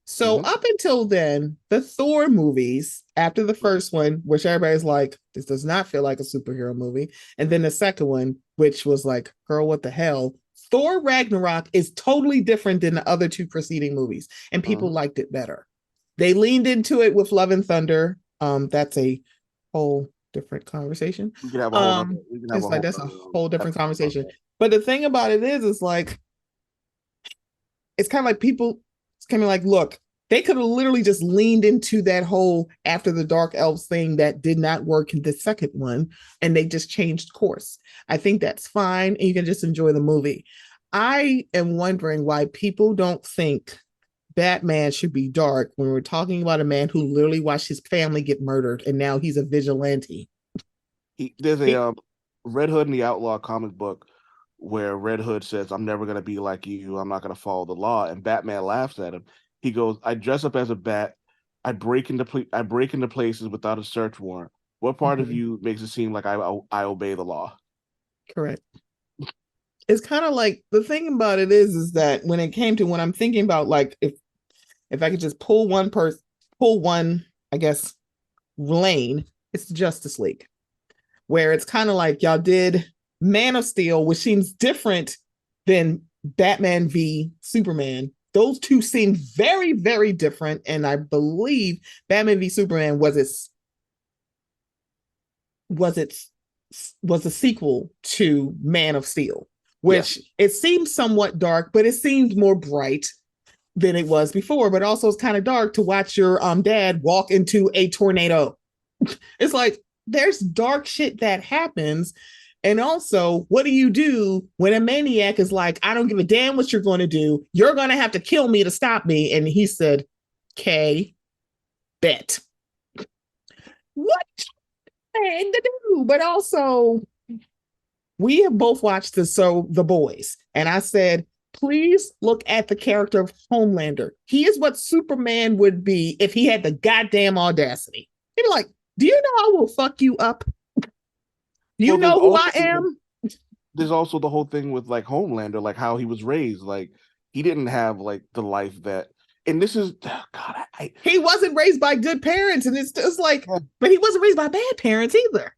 So mhm, up until then, the Thor movies, after the first one, which everybody's like, this does not feel like a superhero movie, and then the second one, which was like, girl, what the hell? Thor Ragnarok is totally different than the other two preceding movies, and people mhm. liked it better. They leaned into it with Love and Thunder. That's a whole different conversation. We can have a It's like whole that's a nother whole different episode about conversation. that. But the thing about it is like it's kind of like people, it's kind of like, look, they could have literally just leaned into that whole after the Dark Elves thing that did not work in the second one, and they just changed course. I think that's fine, and you can just enjoy the movie. I am wondering why people don't think Batman should be dark when we're talking about a man who literally watched his family get murdered and now he's a vigilante. There's a He, Red Hood and the Outlaw comic book where Red Hood says, "I'm never gonna be like you. I'm not gonna follow the law," and Batman laughs at him. He goes, "I dress up as a bat. I break into places without a search warrant. What part of Mhm, you makes it seem like I obey the law?" correct. It's kind of like the thing about it is that when it came to when I'm thinking about like if I could just pull one, I guess, lane, it's the Justice League, where it's kind of like y'all did Man of Steel, which seems different than Batman v Superman. Those two seem very, very different. And I believe Batman v Superman was it was a sequel to Man of Steel, Yes. which it seems somewhat dark, but it seemed more bright than it was before. But also, it's kind of dark to watch your dad walk into a tornado. It's like there's dark shit that happens. And also, what do you do when a maniac is like, I don't give a damn what you're going to do. You're going to have to kill me to stop me. And he said, "Okay, bet." What thing to do? But also, we have both watched the boys, and I said, please look at the character of Homelander. He is what Superman would be if he had the goddamn audacity. He'd be like, do you know I will fuck you up? Do you Well, know who I am? there's also the whole thing with like Homelander, like how he was raised. Like he didn't have like the life that, and this is God. He wasn't raised by good parents, and it's just like, Yeah, but he wasn't raised by bad parents either.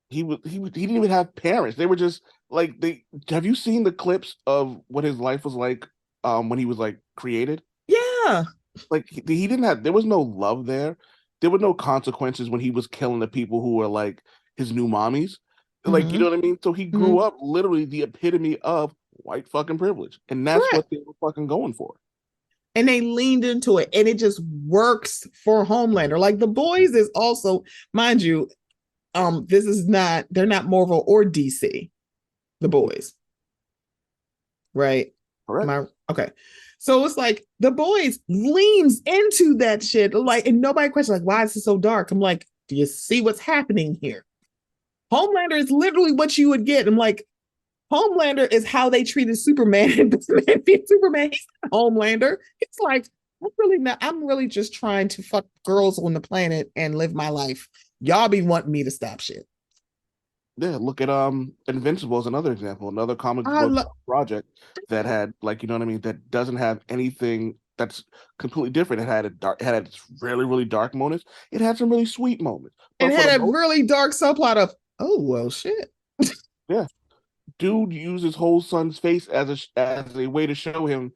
he didn't even have parents. They were just like they. Have you seen the clips of what his life was like when he was like created? Yeah. Like he didn't have. There was no love there. There were no consequences when he was killing the people who were like his new mommies. Like, you Mm-hmm. know what I mean? So he Mm-hmm. grew up literally the epitome of white fucking privilege, and that's Correct. what they were fucking going for. And they leaned into it, and it just works for Homelander. Like the boys is also, mind you, this is not, they're not Marvel or DC, the boys, right? Am Correct. I okay? So it's like the boys leans into that shit, like, and nobody questions like, why is it so dark? I'm like, do you see what's happening here? Homelander is literally what you would get. I'm like, Homelander is how they treated Superman in Superman. He's not Homelander. It's like, I'm really not, I'm really just trying to fuck girls on the planet and live my life. Y'all be wanting me to stop shit. Yeah, look at Invincible as another example, another comic I book love project that had, like, you know what I mean, that doesn't have anything that's completely different. It had its really, really dark moments. It had some really sweet moments. and But for the had a most, really dark subplot of, oh well shit. yeah, dude used his whole son's face as a way to show him,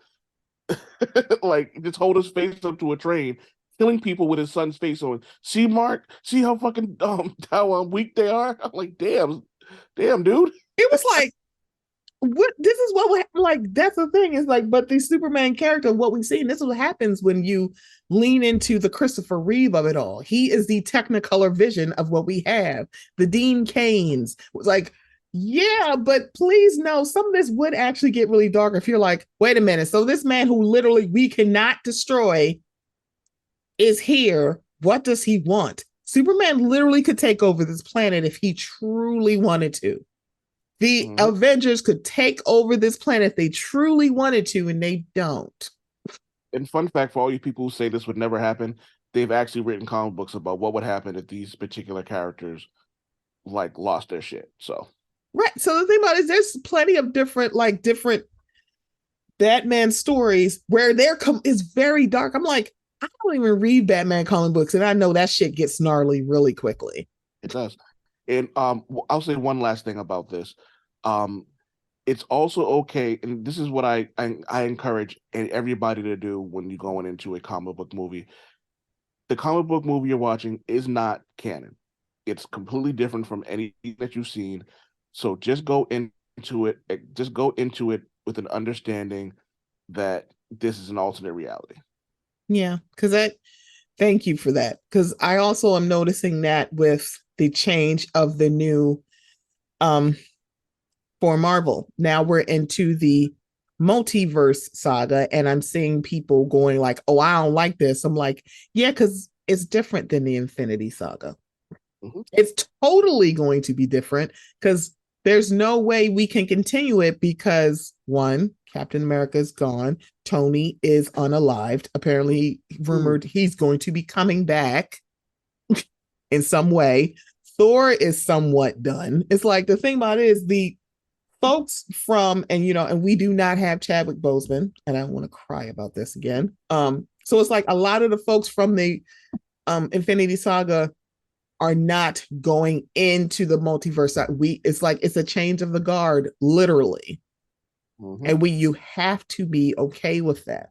like, just hold his face up to a train, killing people with his son's face on. See, Mark, see how fucking how weak they are. I'm like, damn, dude. It was like, what this is what would happen. Like, that's the thing, is like, but the Superman character, what we've seen, this is what happens when you lean into the Christopher Reeve of it all. He is the technicolor vision of what we have. The Dean Canes was like, yeah, but please no, some of this would actually get really dark if you're like, wait a minute, so this man who literally we cannot destroy is here. What does he want? Superman literally could take over this planet if he truly wanted to. The Mhm. Avengers could take over this planet if they truly wanted to, and they don't. And fun fact for all you people who say this would never happen, they've actually written comic books about what would happen if these particular characters like lost their shit. So Right. So the thing about it is there's plenty of different Batman stories where is very dark. I'm like, I don't even read Batman comic books, and I know that shit gets gnarly really quickly. it does. And I'll say one last thing about this. Um, it's also okay, and this is what I encourage everybody to do when you're going into a comic book movie. The comic book movie you're watching is not canon. It's completely different from anything that you've seen. So just go into it with an understanding that this is an alternate reality. Yeah, because that thank you for that. Because I also am noticing that with the change of the new um for Marvel. Now we're into the multiverse saga, and I'm seeing people going like, "Oh, I don't like this." I'm like, "Yeah, because it's different than the Infinity Saga. Mhm. It's totally going to be different because there's no way we can continue it because one, Captain America is gone. Tony is unalived. Apparently, rumored he's going to be coming back in some way. Thor is somewhat done. It's like the thing about it is the folks from, and and we do not have Chadwick Boseman, and I want to cry about this again. So it's like a lot of the folks from the Infinity Saga are not going into the multiverse. It's like it's a change of the guard, literally, Mm-hmm. and you have to be okay with that.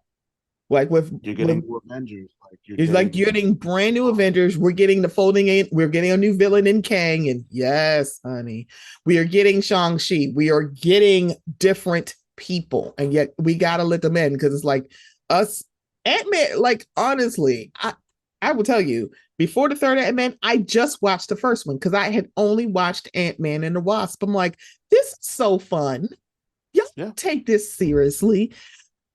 Like You're getting with new Avengers, like it's like you're getting brand new Avengers. We're getting the folding in. We're getting a new villain in Kang. And yes, honey, we are getting Shang-Chi. We are getting different people. And yet we got to let them in because it's like us, Ant-Man. Like, honestly, I will tell you, before the third Ant-Man, I just watched the first one because I had only watched Ant-Man and the Wasp. I'm like, this is so fun. Y'all yeah. take this seriously.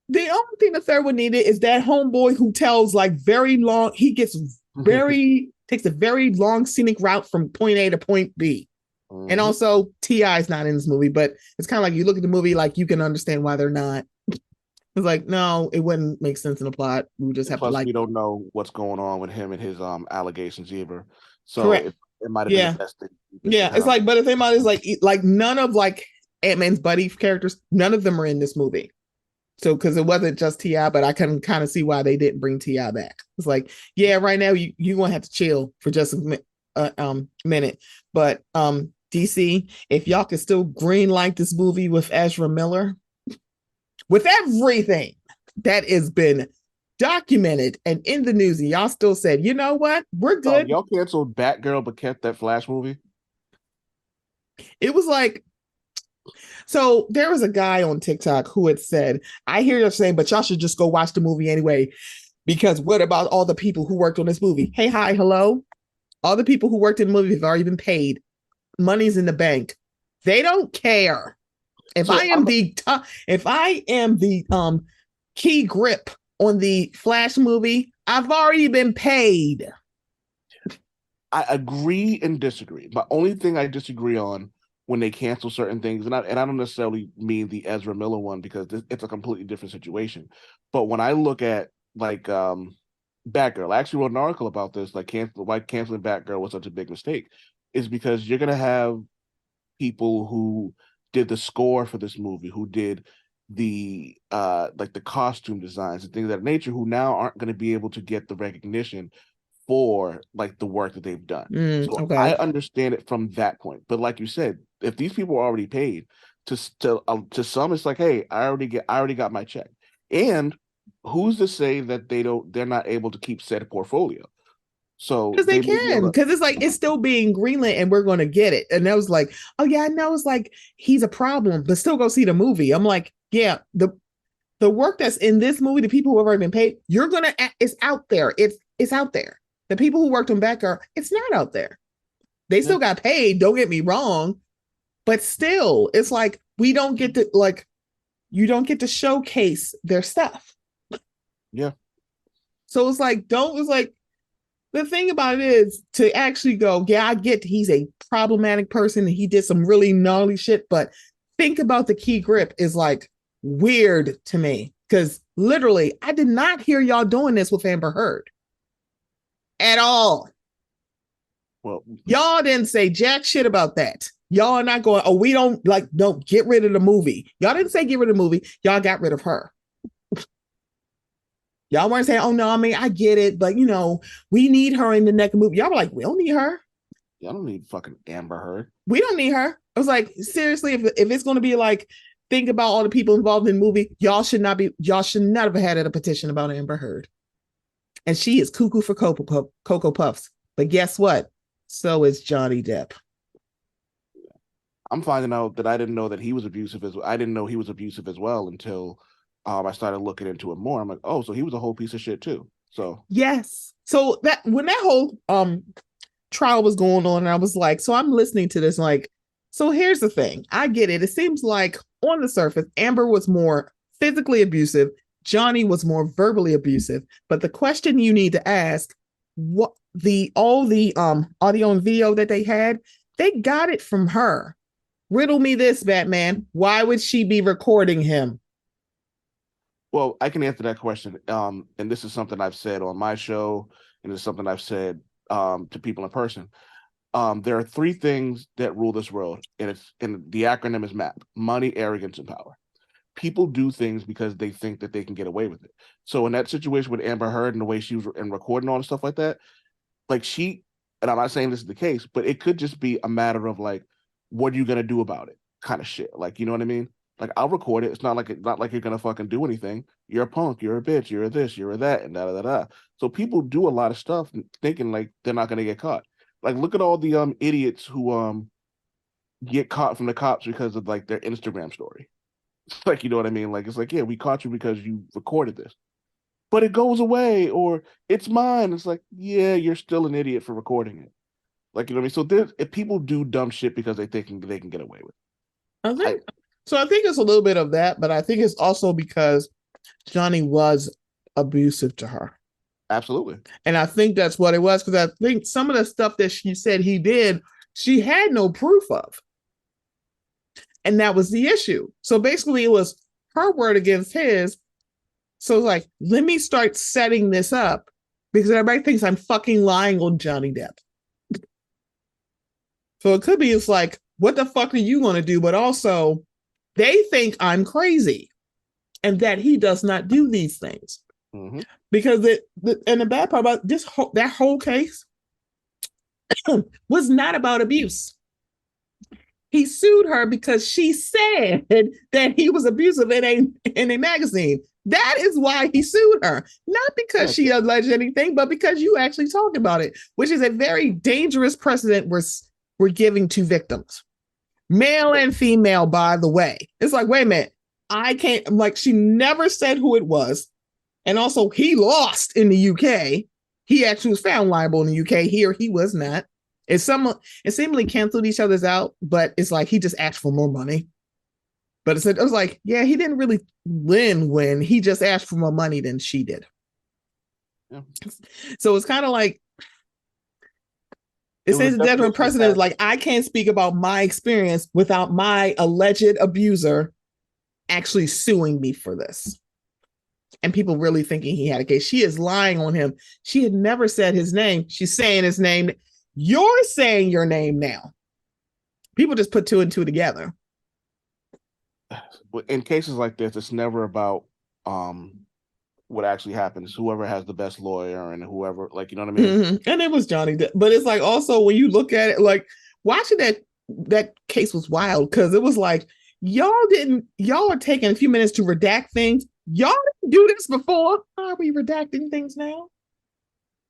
The only thing the third one needed is that homeboy who tells like very long, he gets very, takes a very long scenic route from point A to point B. And Mm-hmm. also, T.I. is not in this movie, but it's kind of like you look at the movie, like you can understand why they're not. It's like, no, it wouldn't make sense in the plot. We would just have to Plus, like, we don't know what's going on with him and his allegations either. So correct. it might have been the Yeah. best thing just to Yeah. kind It's of. like, but the thing about it is like none of like Ant-Man's buddy characters, none of them are in this movie. So because it wasn't just Ti, but I can kind of see why they didn't bring Ti back. It's like, yeah, right now you gonna have to chill for just a minute. But DC, if y'all can still green light this movie with Ezra Miller, with everything that has been documented and in the news, and y'all still said, you know what, we're Oh, good. y'all canceled Batgirl but kept that Flash movie. It was like, so there was a guy on TikTok who had said, I hear you're saying, but y'all should just go watch the movie anyway. Because what about all the people who worked on this movie? Hey, hi, hello. All the people who worked in the movie have already been paid. Money's in the bank. They don't care. If I So am if I am the key grip on the Flash movie, I've already been paid. I agree and disagree. My only thing I disagree on when they cancel certain things, and I don't necessarily mean the Ezra Miller one because it's a completely different situation. But when I look at like Batgirl, I actually wrote an article about this, like why canceling Batgirl was such a big mistake, is because you're gonna have people who did the score for this movie, who did the like the costume designs and things of that nature, who now aren't going to be able to get the recognition for like the work that they've done. So Okay. I understand it from that point. But like you said, if these people are already paid, to some, it's like, hey, I already got my check. And who's to say that they're not able to keep said portfolio? So Because they they may be able can, to. because it's like it's still being greenlit and we're going to get it. And I was like, oh yeah, I know it's like he's a problem, but still go see the movie. I'm like, yeah, the work that's in this movie, the people who have already been paid, you're gonna it's out there. It's out there. The people who worked on Becker, it's not out there. They Yeah, still got paid, don't get me wrong, but still, it's like we don't get to like you don't get to showcase their stuff. yeah. So it's like, don't it's like the thing about it is to actually go, yeah, I get he's a problematic person and he did some really gnarly shit, but think about the key grip is like weird to me because literally I did not hear y'all doing this with Amber Heard at all. Well, Y'all didn't say jack shit about that. Y'all are not going, oh, we don't like, don't get rid of the movie. Y'all didn't say get rid of the movie. Y'all got rid of her. Y'all weren't saying, oh no, I mean, I get it, but you know, we need her in the next movie. Y'all were like, we don't need her. I don't need fucking Amber Heard. We don't need her. I was like, seriously, if it's going to be like, think about all the people involved in the movie, y'all should not have had a petition about Amber Heard. And she is cuckoo for Cocoa Puffs. But guess what? So is Johnny Depp. I'm finding out that I didn't know that he was abusive as I didn't know he was abusive as well until I started looking into it more. I'm like, oh, so he was a whole piece of shit too. So Yes. So that when that whole trial was going on, and I was like, so I'm listening to this, like, so here's the thing. I get it. It seems like on the surface, Amber was more physically abusive, Johnny was more verbally abusive. But the question you need to ask, what the all the audio and video that they had, they got it from her. Riddle me this, Batman. Why would she be recording him? well, I can answer that question. And this is something I've said on my show, and it's something I've said to people in person. There are three things that rule this world, and the acronym is MAP: money, arrogance, and power. People do things because they think that they can get away with it. So in that situation with Amber Heard and the way she was and recording all the stuff like that, like and I'm not saying this is the case, but it could just be a matter of like, what are you gonna do about it, kind of shit. Like, you know what I mean? Like, I'll record it. It's not like you're gonna fucking do anything. You're a punk. You're a bitch. You're a this. You're a that, and da da da da. So people do a lot of stuff thinking like they're not gonna get caught. Like, look at all the idiots who get caught from the cops because of like their Instagram story. Like, you know what I mean? Like, it's like, yeah, we caught you because you recorded this, but it goes away or it's mine. It's like, yeah, you're still an idiot for recording it. Like, you know what I mean? So if people do dumb shit because they can get away with I it. think so. I think it's a little bit of that, but I think it's also because Johnny was abusive to her. Absolutely. And I think that's what it was because I think some of the stuff that she said he did, she had no proof of. And that was the issue. So basically, it was her word against his. So it's like, let me start setting this up because everybody thinks I'm fucking lying on Johnny Depp. So it could be it's like, what the fuck are you going to do? But also, they think I'm crazy and that he does not do these things. Mm-hmm. Because and the bad part about that whole case was not about abuse. He sued her because she said that he was abusive in a magazine. That is why he sued her. Not because she alleged anything, but because you actually talked about it, which is a very dangerous precedent we're giving to victims. Male and female, by the way. It's like, wait a minute. I can't, like, she never said who it was. And also, he lost in the UK. He actually was found liable in the UK. Here, he was not. It seemingly canceled each other's out, but it's like he just asked for more money. But it was like, yeah, he didn't really win. He just asked for more money than she did. Yeah. So it's kind of like it says the detriment precedent is like, I can't speak about my experience without my alleged abuser actually suing me for this. And people really thinking he had a case. She is lying on him. She had never said his name. She's saying his name. You're saying your name now. People just put two and two together. In cases like this, it's never about what actually happens. Whoever has the best lawyer and whoever, like, you know what I mean? And it was Johnny Depp. But it's like also when you look at it, like watching that case was wild because it was like y'all are taking a few minutes to redact things. Y'all didn't do this before. Are we redacting things now?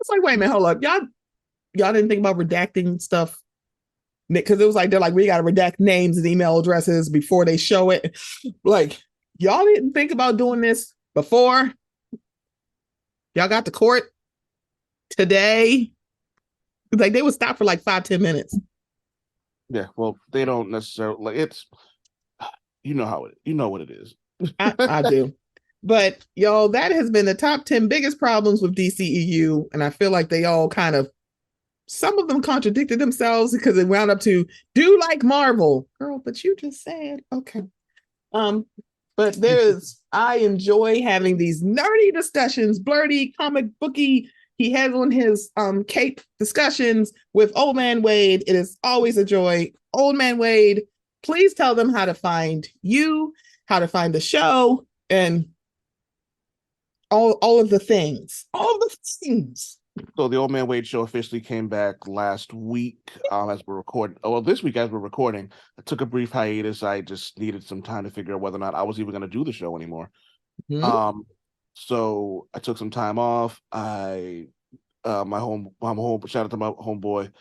It's like, wait a minute, hold up. Y'all didn't think about redacting stuff because it was like they're like, we gotta redact names and email addresses before they show it. Like, y'all didn't think about doing this before. Y'all got to court today. Like they would stop for like 5-10 minutes. Yeah, well, they don't necessarily like it's you know how it you know what it is. I do. But y'all, that has been the top 10 biggest problems with DCEU. And I feel like they all kind of some of them contradicted themselves because it wound up to do like Marvel. Girl, but you just said, okay. Um, but I enjoy having these nerdy discussions, blurty, comic booky. He has on his cape discussions with Old Man Wade. It is always a joy. Old Man Wade, please tell them how to find you, how to find the show, and all of the things. All the things. So the Old Man Wade show officially came back last week as we're recording. Well, this week as we're recording. I took a brief hiatus. I just needed some time to figure out whether or not I was even going to do the show anymore. Mm-hmm. So I took some time off. My home shout out to my homeboy,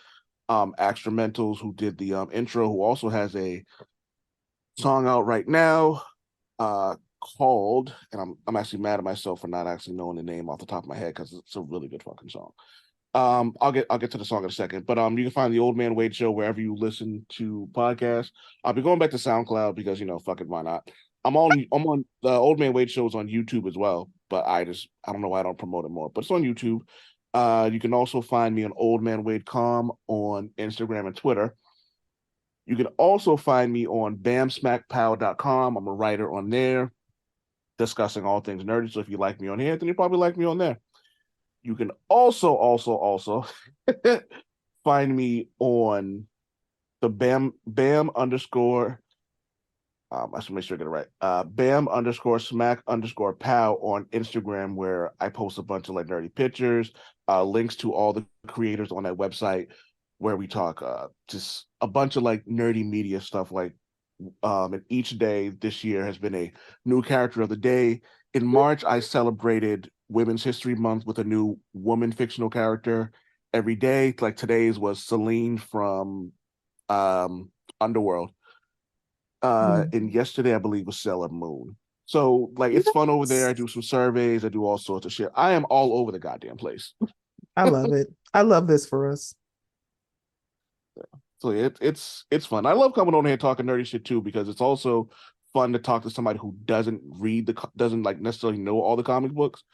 Extramentals, who did the intro, who also has a song out right now, called, and I'm actually mad at myself for not actually knowing the name off the top of my head because it's a really good fucking song. I'll get to the song in a second, but you can find the Old Man Wade show wherever you listen to podcasts. I'll be going back to SoundCloud because fuck it, why not? I'm on the Old Man Wade shows on YouTube as well, but I don't know why I don't promote it more, but it's on YouTube. You can also find me on Old Man Wade Com on Instagram and Twitter. You can also find me on bamsmackpow.com. I'm a writer on there discussing all things nerdy. So if you like me on here, then you probably like me on there. You can also find me on the Bam underscore. I should make sure I get it right. Bam underscore smack underscore pow on Instagram, where I post a bunch of like nerdy pictures, links to all the creators on that website, where we talk just a bunch of like nerdy media stuff. Like, and each day this year has been a new character of the day. In March, I celebrated Women's History Month with a new woman fictional character every day. Like today's was Celine from Underworld. And yesterday I believe was Sailor Moon. So like it's fun over there. I do some surveys, I do all sorts of shit. I am all over the goddamn place. I love it. I love this for us. So it's fun. I love coming on here talking nerdy shit too, because it's also fun to talk to somebody who doesn't like necessarily know all the comic books,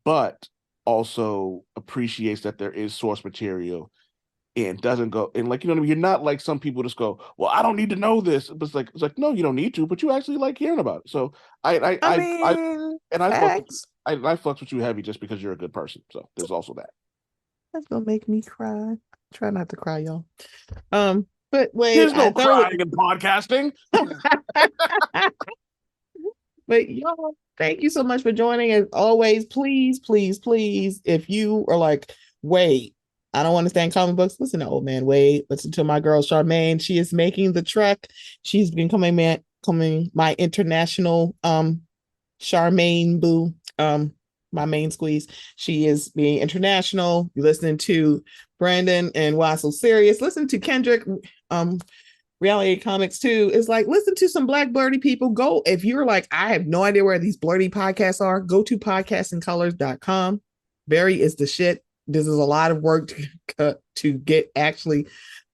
but also appreciates that there is source material and doesn't go and like, you know what I mean? You're not like some people just go, well, I don't need to know this. But it's like no, you don't need to, but you actually like hearing about it. So I I mean, and I fuck with facts. I fucks with you heavy just because you're a good person. So there's also that. That's gonna make me cry. Try not to cry, y'all. But wait, There's I no thoroughly crying in podcasting. but y'all, thank you so much for joining. As always, please, please, please, if you are like, wait, I don't understand comic books, listen to Old Man Wade. Listen to my girl Charmaine. She is making the trek. She's becoming my international Charmaine Boo, my main squeeze. She is being international. You're listening to Brandon and Why So Serious. Listen to Kendrick, reality comics too. Is like listen to some black blurry people. Go if you're like, I have no idea where these blurry podcasts are, go to podcastingcolors.com. Barry is the shit. This is a lot of work to get actually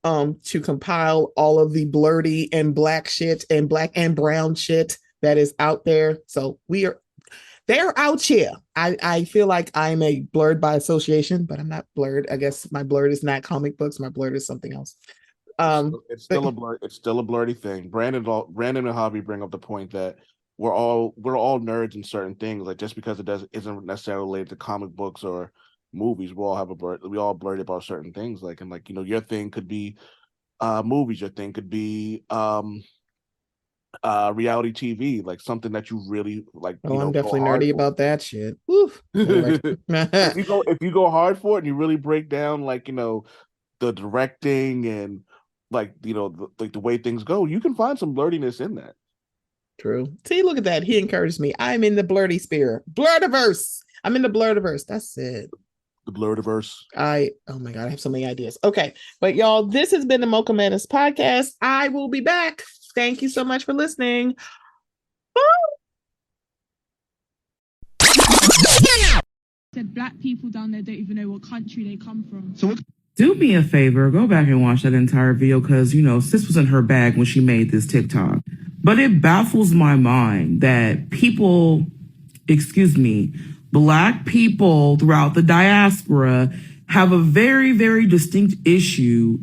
to compile all of the blurry and black shit and black and brown shit that is out there. So they're out here. I feel like I'm a blurred by association, but I'm not blurred. I guess my blurred is not comic books. My blurred is something else. It's still a blur. It's still a blurry thing. Brandon and Hobby bring up the point that we're all nerds in certain things. Like just because isn't necessarily related to comic books or movies, we all blurred about certain things. Like and like your thing could be movies. Your thing could be reality TV, like something that you really like, Oh, I'm go definitely hard nerdy for. about that shit. Woo. Lord. If you go hard for it and you really break down like, the directing and like, like the way things go, you can find some blurtiness in that. True. See, look at that. He encouraged me. I'm in the blurty spirit. Blurtiverse. I'm in the blurtiverse. That's it. The blurtiverse. Oh my God, I have so many ideas. Okay. But y'all, this has been the Mocha Madness podcast. I will be back. Thank you so much for listening. Said black people down there don't even know what country they come from. So do me a favor, go back and watch that entire video because, sis was in her bag when she made this TikTok. But it baffles my mind that black people throughout the diaspora have a very, very distinct issue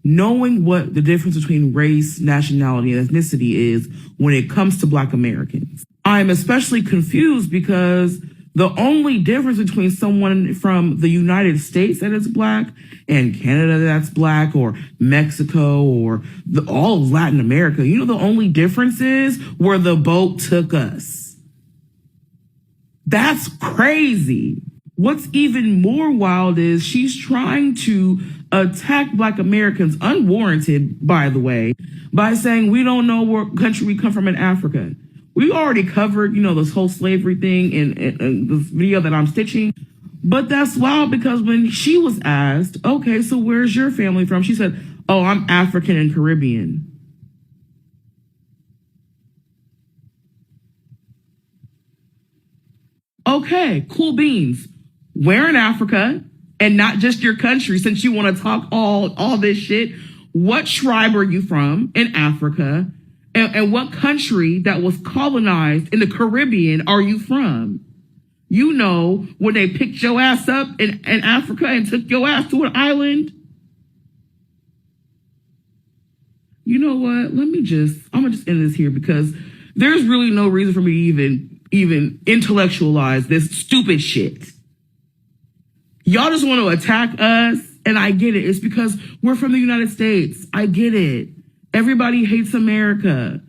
knowing what the difference between race, nationality, and ethnicity is when it comes to black Americans. I'm especially confused because the only difference between someone from the United States that is black and Canada that's black or Mexico or all of Latin America, the only difference is where the boat took us. That's crazy. What's even more wild is she's trying to attack black Americans, unwarranted, by the way, by saying we don't know what country we come from in Africa. We already covered, this whole slavery thing in this video that I'm stitching. But that's wild because when she was asked, okay, so where's your family from? She said, oh, I'm African and Caribbean. Okay, cool beans. Where in Africa, and not just your country, since you want to talk all this shit, what tribe are you from in Africa? And what country that was colonized in the Caribbean are you from? When they picked your ass up in Africa and took your ass to an island? You know what? I'm gonna just end this here because there's really no reason for me to even intellectualize this stupid shit. Y'all just want to attack us, and I get it. It's because we're from the United States. I get it. Everybody hates America.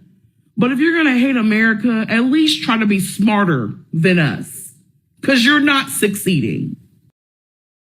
But if you're going to hate America, at least try to be smarter than us. Because you're not succeeding.